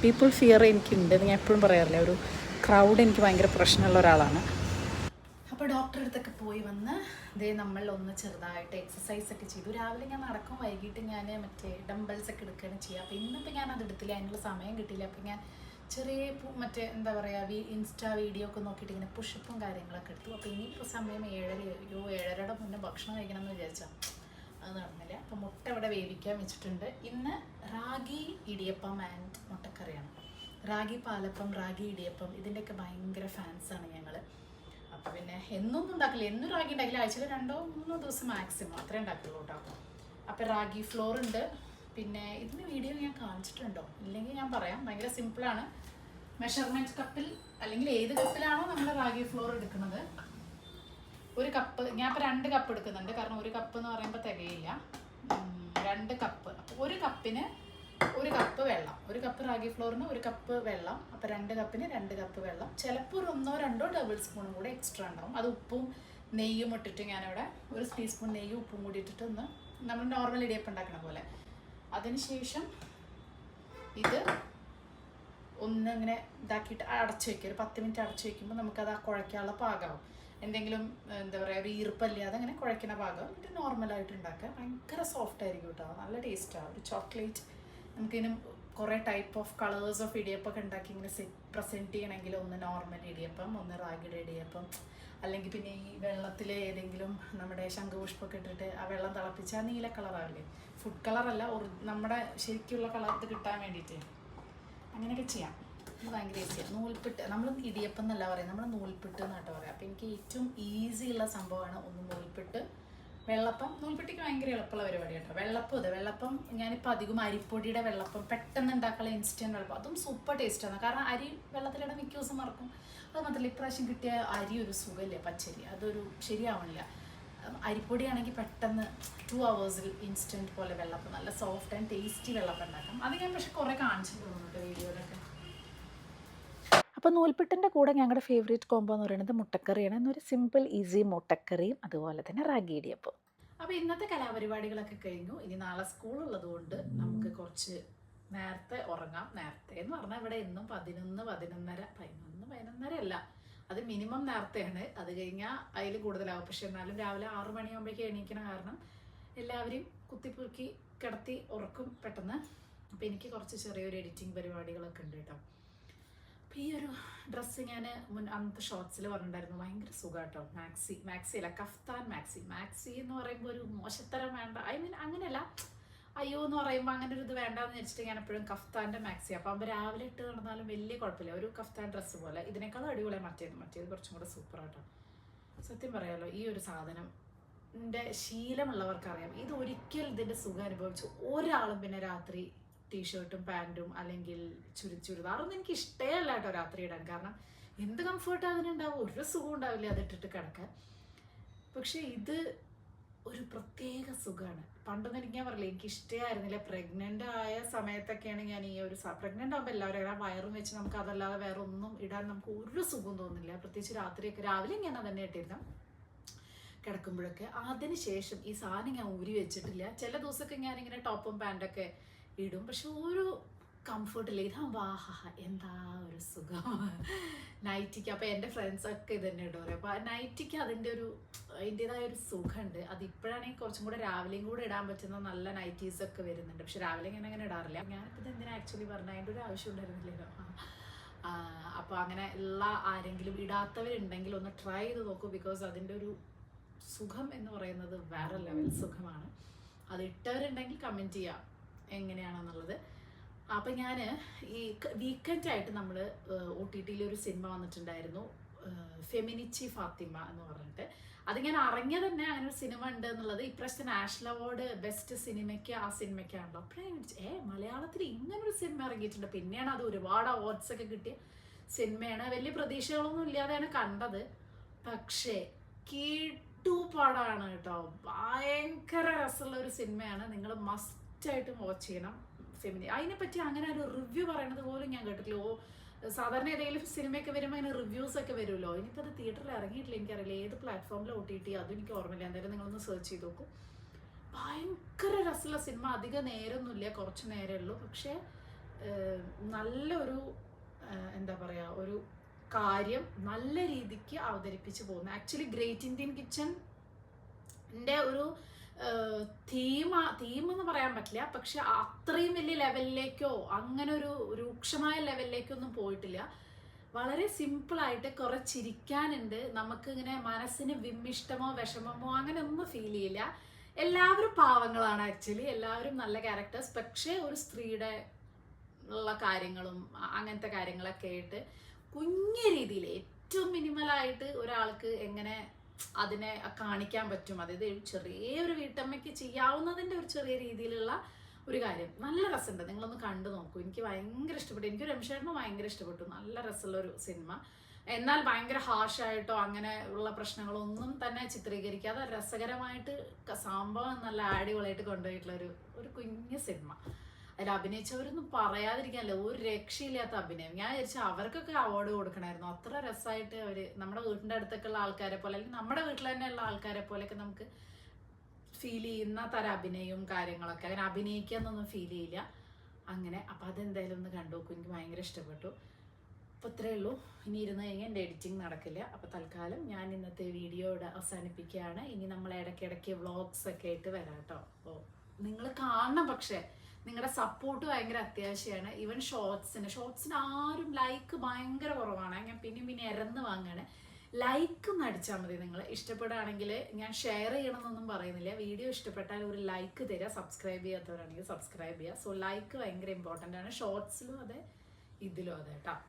പീപ്പിൾ ഫിയർ എനിക്കുണ്ട്. ഞാൻ എപ്പോഴും പറയാറില്ല, ഒരു ക്രൗഡ് എനിക്ക് ഭയങ്കര പ്രശ്നമുള്ള ഒരാളാണ്. അപ്പോൾ ഡോക്ടറെ അടുത്തൊക്കെ പോയി വന്ന് നമ്മൾ ഒന്ന് ചെറുതായിട്ട് എക്സസൈസൊക്കെ ചെയ്തു. രാവിലെ ഞാൻ നടക്കും, വൈകിട്ട് ഞാൻ മറ്റേ ഡംബൽസൊക്കെ എടുക്കുകയാണ് ചെയ്യുക. അപ്പോൾ ഇന്നിപ്പോൾ ഞാൻ അത് എടുത്തില്ല, അതിനുള്ള സമയം കിട്ടിയില്ല. അപ്പോൾ ഞാൻ ചെറിയ മറ്റേ എന്താ പറയുക ഇൻസ്റ്റാ വീഡിയോ ഒക്കെ നോക്കിയിട്ട് ഇങ്ങനെ പുഷപ്പും കാര്യങ്ങളൊക്കെ എടുത്തു. അപ്പോൾ ഇനിയിപ്പോൾ സമയം 7:30 മുന്നേ ഭക്ഷണം കഴിക്കണം എന്ന് വിചാരിച്ചാൽ അത് നടന്നില്ല. അപ്പോൾ മുട്ട ഇവിടെ വേവിക്കാൻ വെച്ചിട്ടുണ്ട്. ഇന്ന് റാഗി ഇടിയപ്പം ആൻഡ് മുട്ടക്കറിയാണ്. റാഗി പാലപ്പം, റാഗി ഇടിയപ്പം, ഇതിൻ്റെയൊക്കെ ഭയങ്കര ഫാൻസാണ് ഞങ്ങൾ. അപ്പോൾ പിന്നെ എന്നൊന്നും ഉണ്ടാക്കില്ല, എന്നും റാഗി ഉണ്ടാക്കില്ല, ആഴ്ചയിൽ 2-3 ദിവസം മാക്സിമം അത്രേ ഉണ്ടാക്കുള്ളൂ കേട്ടോ. അപ്പോൾ റാഗി ഫ്ലോർ ഉണ്ട്. പിന്നെ ഇതിൻ്റെ വീഡിയോ ഞാൻ കാണിച്ചിട്ടുണ്ടോ ഇല്ലെങ്കിൽ ഞാൻ പറയാം. ഭയങ്കര സിമ്പിളാണ്. മെഷർമെൻറ്റ് കപ്പിൽ അല്ലെങ്കിൽ ഏത് കപ്പിലാണോ നമ്മൾ റാഗി ഫ്ലോർ എടുക്കുന്നത്, ഒരു കപ്പ്, ഞാൻ ഇപ്പോൾ 2 കപ്പ് എടുക്കുന്നുണ്ട്. കാരണം 1 കപ്പ് എന്ന് പറയുമ്പോൾ തികയില്ല. 2 കപ്പ്. അപ്പോൾ 1 കപ്പിന് 1 കപ്പ് വെള്ളം, 1 കപ്പ് റാഗി ഫ്ലോറിന് 1 കപ്പ് വെള്ളം. അപ്പോൾ 2 കപ്പിന് 2 കപ്പ് വെള്ളം. ചിലപ്പോൾ ഒരു 1-2 ടേബിൾ സ്പൂണും കൂടെ എക്സ്ട്രാ ഉണ്ടാവും. അത് ഉപ്പും നെയ്യും ഇട്ടിട്ട് ഞാനിവിടെ 1 ടീസ്പൂൺ നെയ്യും ഉപ്പും കൂടി ഇട്ടിട്ട് നമ്മൾ നോർമൽ ഇടിയപ്പം ഉണ്ടാക്കണ പോലെ. അതിനുശേഷം ഇത് ഒന്ന് ഇങ്ങനെ ഇതാക്കിയിട്ട് അടച്ചു വയ്ക്കുക. ഒരു 10 മിനിറ്റ് അടച്ചു വയ്ക്കുമ്പോൾ നമുക്കത് ആ കുഴയ്ക്കാനുള്ള പാകമാവും. എന്തെങ്കിലും എന്താ പറയുക ഒരു ഈർപ്പല്ലാതെ അങ്ങനെ കുഴയ്ക്കണ പാകം എന്നിട്ട് നോർമലായിട്ട് ഉണ്ടാക്കുക. ഭയങ്കര സോഫ്റ്റ് ആയിരിക്കും കേട്ടോ, നല്ല ടേസ്റ്റാണ്. ഒരു ചോക്ലേറ്റ് നമുക്കിതിനും കുറേ ടൈപ്പ് ഓഫ് കളേഴ്സ് ഓഫ് ഇടിയപ്പമൊക്കെ ഉണ്ടാക്കി ഇങ്ങനെ പ്രസൻറ്റ് ചെയ്യണമെങ്കിൽ ഒന്ന് നോർമൽ ഇടിയപ്പം, ഒന്ന് റാഗിയുടെ ഇടിയപ്പം, അല്ലെങ്കിൽ പിന്നെ ഈ വെള്ളത്തിൽ ഏതെങ്കിലും നമ്മുടെ ശംഖുപുഷ്പമൊക്കെ ഇട്ടിട്ട് ആ വെള്ളം തിളപ്പിച്ചാൽ നീല കളറാവില്ലേ, ഫുഡ് കളറല്ല, നമ്മുടെ ശരിക്കുള്ള കളർ കിട്ടാൻ വേണ്ടിയിട്ട് അങ്ങനെയൊക്കെ ചെയ്യാം. ഇത് ഭയങ്കര ഈസിയാണ്. നൂൽപ്പിട്ട് നമ്മൾ ഇടിയപ്പം എന്നല്ല പറയും, നമ്മൾ നൂൽപ്പിട്ട് എന്നാട്ടോ പറയാം. അപ്പോൾ എനിക്ക് ഏറ്റവും ഈസി ഉള്ള സംഭവമാണ് ഒന്ന് നൂൽപ്പിട്ട്. വെള്ളപ്പം നൂൽപ്പിട്ടിക്ക് ഭയങ്കര എളുപ്പമുള്ള പരിപാടി കേട്ടോ. വെള്ളപ്പം വെള്ളപ്പം ഞാനിപ്പോൾ അധികം അരിപ്പൊടിയുടെ വെള്ളപ്പം പെട്ടെന്ന് ഉണ്ടാക്കാനുള്ള ഇൻസ്റ്റൻറ്റ് വെള്ളപ്പം, അതും സൂപ്പർ ടേസ്റ്റാണ്. കാരണം അരി വെള്ളത്തിലിടാൻ മിക്ക ദിവസം മറക്കും. അത് മാത്രമല്ല ഇപ്രാവശ്യം കിട്ടിയ അരി ഒരു സുഖമില്ലേ, പച്ചരി, അതൊരു ശരിയാവണില്ല. അരിപ്പൊടിയാണെങ്കിൽ പെട്ടെന്ന് 2 hours ഇൻസ്റ്റൻറ്റ് പോലെ വെള്ളപ്പം, നല്ല സോഫ്റ്റ് ആൻഡ് ടേസ്റ്റി വെള്ളപ്പം ഉണ്ടാക്കാം. അത് ഞാൻ പക്ഷെ കുറേ കാണിച്ചിട്ടുണ്ട് കേട്ടോ വീഡിയോയിലൊക്കെ. അപ്പോൾ നൂൽപ്പിട്ടിൻ്റെ കൂടെ ഞങ്ങളുടെ ഫേവറേറ്റ് കോംബോ എന്ന് പറയുന്നത് മുട്ടക്കറിയാണ്. എന്നൊരു സിമ്പിൾ ഈസി മുട്ടക്കറിയും അതുപോലെ തന്നെ റാഗി ഇടിയപ്പം. അപ്പോൾ ഇന്നത്തെ കലാപരിപാടികളൊക്കെ കഴിഞ്ഞു. ഇനി നാളെ സ്കൂളുള്ളത് കൊണ്ട് നമുക്ക് കുറച്ച് നേരത്തെ ഉറങ്ങാം. നേരത്തെ എന്ന് പറഞ്ഞാൽ ഇവിടെ എന്നും 11, 11:30 അല്ല, അത് മിനിമം നേരത്തെയാണ്. അത് കഴിഞ്ഞാൽ അതിൽ കൂടുതലാവും. പക്ഷെ എന്നാലും രാവിലെ 6 മണിയാകുമ്പോഴേക്ക് എണീക്കണ കാരണം എല്ലാവരെയും കുത്തിപ്പുറുക്കി കിടത്തി ഉറക്കും പെട്ടെന്ന്. അപ്പോൾ എനിക്ക് കുറച്ച് ചെറിയൊരു എഡിറ്റിംഗ് പരിപാടികളൊക്കെ ഉണ്ട് കേട്ടോ. അപ്പോൾ ഈ ഒരു ഡ്രസ്സ് ഞാൻ അന്നത്തെ ഷോർട്സിൽ പറഞ്ഞിട്ടുണ്ടായിരുന്നു, ഭയങ്കര സുഖമാട്ടോ. മാക്സി അല്ല, കഫ്താൻ മാക്സി എന്ന് പറയുമ്പോൾ ഒരു മോശത്തരം വേണ്ട, ഐ മീൻ അങ്ങനെയല്ല, അയ്യോ എന്ന് പറയുമ്പോൾ അങ്ങനെ ഒരു ഇത് വേണ്ടാന്ന് വെച്ചിട്ട് ഞാൻ എപ്പോഴും കഫ്താൻ്റെ മാക്സി. അപ്പോൾ ആകുമ്പോൾ രാവിലെ ഇട്ട് നടന്നാലും വലിയ കുഴപ്പമില്ല, ഒരു കഫ്താൻ ഡ്രസ്സ് പോലെ. ഇതിനേക്കാളും അടിപൊളിയാണ് മറ്റേത് കുറച്ചും കൂടെ സൂപ്പറാട്ടോ. സത്യം പറയാമല്ലോ, ഈ ഒരു സാധനം എൻ്റെ ശീലമുള്ളവർക്കറിയാം. ഇത് ഒരിക്കൽ ഇതിൻ്റെ സുഖം അനുഭവിച്ചു ഒരാളും പിന്നെ രാത്രി ടീഷർട്ടും പാൻറ്റും അല്ലെങ്കിൽ ചുരിദാറൊന്നും എനിക്ക് ഇഷ്ടമല്ല കേട്ടോ രാത്രി ഇടാൻ. കാരണം എന്ത് കംഫർട്ട് അതിനുണ്ടാവും, ഒരു സുഖം ഉണ്ടാവില്ല അതിട്ടിട്ട് കിടക്കാൻ. പക്ഷെ ഇത് ഒരു പ്രത്യേക സുഖമാണ്. പണ്ടൊന്നും എനിക്ക് ഞാൻ പറയില്ല, എനിക്ക് ഇഷ്ടമായിരുന്നില്ല. പ്രഗ്നൻ്റ് ആയ സമയത്തൊക്കെയാണ് ഞാൻ ഈ ഒരു പ്രഗ്നൻ്റ് ആകുമ്പോൾ എല്ലാവരും ആ വയറും വെച്ച് നമുക്ക് അതല്ലാതെ വേറെ ഒന്നും ഇടാൻ നമുക്ക് ഒരു സുഖം തോന്നുന്നില്ല. പ്രത്യേകിച്ച് രാത്രിയൊക്കെ. രാവിലെ ഞാൻ അതന്നെ ഇട്ടിരുന്നു കിടക്കുമ്പോഴൊക്കെ. അതിന് ശേഷം ഈ സാധനം ഞാൻ ഊരി വെച്ചിട്ടില്ല. ചില ദിവസമൊക്കെ ഞാനിങ്ങനെ ടോപ്പും പാൻറ്റൊക്കെ ഇടും, പക്ഷെ ഒരു കംഫർട്ടില്ല. ഇതാകുമ്പോൾ ആഹാ എന്താ ഒരു സുഖം നൈറ്റിക്ക്. അപ്പോൾ എൻ്റെ ഫ്രണ്ട്സൊക്കെ ഇത് തന്നെ ഇടും. അപ്പോൾ ആ നൈറ്റിക്ക് അതിൻ്റെതായ ഒരു സുഖമുണ്ട്. അതിപ്പോഴാണെങ്കിൽ കുറച്ചും കൂടെ രാവിലെയും കൂടെ ഇടാൻ പറ്റുന്ന നല്ല നൈറ്റീസൊക്കെ വരുന്നുണ്ട്. പക്ഷെ രാവിലെ ഞാൻ അങ്ങനെ ഇടാറില്ല. ഞാനിപ്പോൾ ഇത് എന്തിനാ ആക്ച്വലി പറഞ്ഞാൽ അതിൻ്റെ ഒരു ആവശ്യം ഉണ്ടായിരുന്നില്ലല്ലോ. അപ്പോൾ അങ്ങനെ ഉള്ള ആരെങ്കിലും ഇടാത്തവരുണ്ടെങ്കിൽ ഒന്ന് ട്രൈ ചെയ്ത് നോക്കൂ. ബിക്കോസ് അതിൻ്റെ ഒരു സുഖം എന്ന് പറയുന്നത് വേറെ ലെവൽ സുഖമാണ്. അത് ഇട്ടവരുണ്ടെങ്കിൽ കമൻറ്റ് ചെയ്യാം എങ്ങനെയാണെന്നുള്ളത്. അപ്പം ഞാൻ ഈ വീക്കെൻഡായിട്ട് നമ്മൾ OTT ഒരു സിനിമ വന്നിട്ടുണ്ടായിരുന്നു, ഫെമിനിച്ചി ഫാത്തിമ എന്ന് പറഞ്ഞിട്ട്. അത് ഞാൻ അറിഞ്ഞ തന്നെ അങ്ങനെ ഒരു സിനിമ ഉണ്ട് എന്നുള്ളത് ഇപ്രാവശ്യത്തെ നാഷണൽ അവാർഡ് ബെസ്റ്റ് സിനിമയ്ക്ക് ആ സിനിമയ്ക്കാണല്ലോ. അപ്പോഴേ മലയാളത്തിൽ ഇങ്ങനൊരു സിനിമ ഇറങ്ങിയിട്ടുണ്ട്. പിന്നെയാണ് അത് ഒരുപാട് അവാർഡ്സ് ഒക്കെ കിട്ടിയ സിനിമയാണ്. വലിയ പ്രതീക്ഷകളൊന്നും ഇല്ലാതെയാണ് കണ്ടത്. പക്ഷേ പടമാണ് കേട്ടോ, ഭയങ്കര രസമുള്ള ഒരു സിനിമയാണ്. നിങ്ങൾ മസ്റ്റായിട്ടും വാച്ച് ചെയ്യണം. അതിനെപ്പറ്റി അങ്ങനെ ഒരു റിവ്യൂ പറയണത് പോലും ഞാൻ കേട്ടിട്ടില്ല. സാധാരണ ഏതെങ്കിലും സിനിമയൊക്കെ വരുമ്പോൾ അതിന് റിവ്യൂസ് ഒക്കെ വരുമല്ലോ. എനിക്കത് തിയേറ്ററിൽ ഇറങ്ങിയിട്ടില്ല, എനിക്കറിയില്ല ഏത് പ്ലാറ്റ്ഫോമിൽ OTT, അതും എനിക്ക് ഓർമ്മയില്ല. എന്തായാലും നിങ്ങളൊന്ന് സെർച്ച് ചെയ്ത് നോക്കും. ഭയങ്കര രസമുള്ള സിനിമ. അധികം നേരമൊന്നുമില്ല, കുറച്ച് നേരമേ ഉള്ളൂ. പക്ഷേ നല്ലൊരു എന്താ പറയുക, ഒരു കാര്യം നല്ല രീതിക്ക് അവതരിപ്പിച്ച് പോകുന്നു. ആക്ച്വലി ഗ്രേറ്റ് ഇന്ത്യൻ കിച്ചൻ്റെ ഒരു തീം എന്ന് പറയാൻ പറ്റില്ല, പക്ഷെ അത്രയും വലിയ ലെവലിലേക്കോ അങ്ങനെ ഒരു രൂക്ഷമായ ലെവലിലേക്കൊന്നും പോയിട്ടില്ല. വളരെ സിമ്പിളായിട്ട് കുറെ ചിരിക്കാനുണ്ട്. നമുക്ക് ഇങ്ങനെ മനസ്സിന് വിമ്മിഷ്ടമോ വിഷമമോ അങ്ങനെ ഒന്നും ഫീൽ ചെയ്യില്ല. എല്ലാവരും പാവങ്ങളാണ് ആക്ച്വലി, എല്ലാവരും നല്ല ക്യാരക്ടേഴ്സ്. പക്ഷേ ഒരു സ്ത്രീയുടെ ഉള്ള കാര്യങ്ങളും അങ്ങനത്തെ കാര്യങ്ങളൊക്കെ ആയിട്ട് കുഞ്ഞു രീതിയിൽ ഏറ്റവും മിനിമലായിട്ട് ഒരാൾക്ക് എങ്ങനെ അതിനെ കാണിക്കാൻ പറ്റും, അതായത് ചെറിയൊരു വീട്ടമ്മയ്ക്ക് ചെയ്യാവുന്നതിൻ്റെ ഒരു ചെറിയ രീതിയിലുള്ള ഒരു കാര്യം. നല്ല രസമുണ്ട്, നിങ്ങളൊന്ന് കണ്ടു നോക്കൂ. എനിക്ക് ഭയങ്കര ഇഷ്ടപ്പെട്ടു. എനിക്ക് രമേശേട്ടന് ഭയങ്കര ഇഷ്ടപ്പെട്ടു. നല്ല രസമുള്ളൊരു സിനിമ. എന്നാൽ ഭയങ്കര ഹാർഷായിട്ടോ അങ്ങനെ ഉള്ള പ്രശ്നങ്ങളൊന്നും തന്നെ ചിത്രീകരിക്കാതെ രസകരമായിട്ട് സംഭവം നല്ല അടിപൊളിയായിട്ട് കൊണ്ടുപോയിട്ടുള്ള ഒരു കുഞ്ഞു സിനിമ. അതിൽ അഭിനയിച്ചവരൊന്നും പറയാതിരിക്കാനല്ല, ഒരു രക്ഷയില്ലാത്ത അഭിനയം. ഞാൻ വിചാരിച്ചു അവർക്കൊക്കെ അവാർഡ് കൊടുക്കണമായിരുന്നു. അത്ര രസമായിട്ട് അവർ നമ്മുടെ വീടിൻ്റെ അടുത്തൊക്കെ ഉള്ള ആൾക്കാരെ പോലെ, അല്ലെങ്കിൽ നമ്മുടെ വീട്ടിൽ തന്നെയുള്ള ആൾക്കാരെ പോലെയൊക്കെ നമുക്ക് ഫീൽ ചെയ്യുന്ന തരം അഭിനയവും കാര്യങ്ങളൊക്കെ. അങ്ങനെ അഭിനയിക്കാന്നൊന്നും ഫീൽ ചെയ്യില്ല അങ്ങനെ. അപ്പം അതെന്തായാലും ഒന്ന് കണ്ടു നോക്കും, എനിക്ക് ഭയങ്കര ഇഷ്ടപ്പെട്ടു. അപ്പോൾ ഇത്രയേ ഉള്ളൂ. ഇനി ഇരുന്ന് കഴിഞ്ഞാൽ എൻ്റെ എഡിറ്റിംഗ് നടക്കില്ല. അപ്പോൾ തൽക്കാലം ഞാൻ ഇന്നത്തെ വീഡിയോ ഇവിടെ അവസാനിപ്പിക്കുകയാണ്. ഇനി നമ്മൾ ഇടയ്ക്കിടയ്ക്ക് വ്ളോഗ്സ് ഒക്കെ ആയിട്ട് വരാം കേട്ടോ. അപ്പോൾ നിങ്ങൾ കാണണം, പക്ഷേ നിങ്ങളുടെ സപ്പോർട്ട് ഭയങ്കര അത്യാവശ്യമാണ്. ഈവൻ ഷോർട്സിന് ആരും ലൈക്ക് ഭയങ്കര കുറവാണ്. ഞാൻ പിന്നെ ഇറന്ന് വാങ്ങാണ്. ലൈക്ക് ഒന്ന് അടിച്ചാൽ മതി. നിങ്ങൾ ഇഷ്ടപ്പെടുകയാണെങ്കിൽ ഞാൻ ഷെയർ ചെയ്യണമെന്നൊന്നും പറയുന്നില്ല. വീഡിയോ ഇഷ്ടപ്പെട്ടാൽ ഒരു ലൈക്ക് തരിക. സബ്സ്ക്രൈബ് ചെയ്യാത്തവരാണെങ്കിൽ സബ്സ്ക്രൈബ് ചെയ്യുക. സോ ലൈക്ക് ഭയങ്കര ഇമ്പോർട്ടൻ്റ് ആണ്. ഷോർട്സിലും അതെ, ഇതിലും അതെ കേട്ടോ.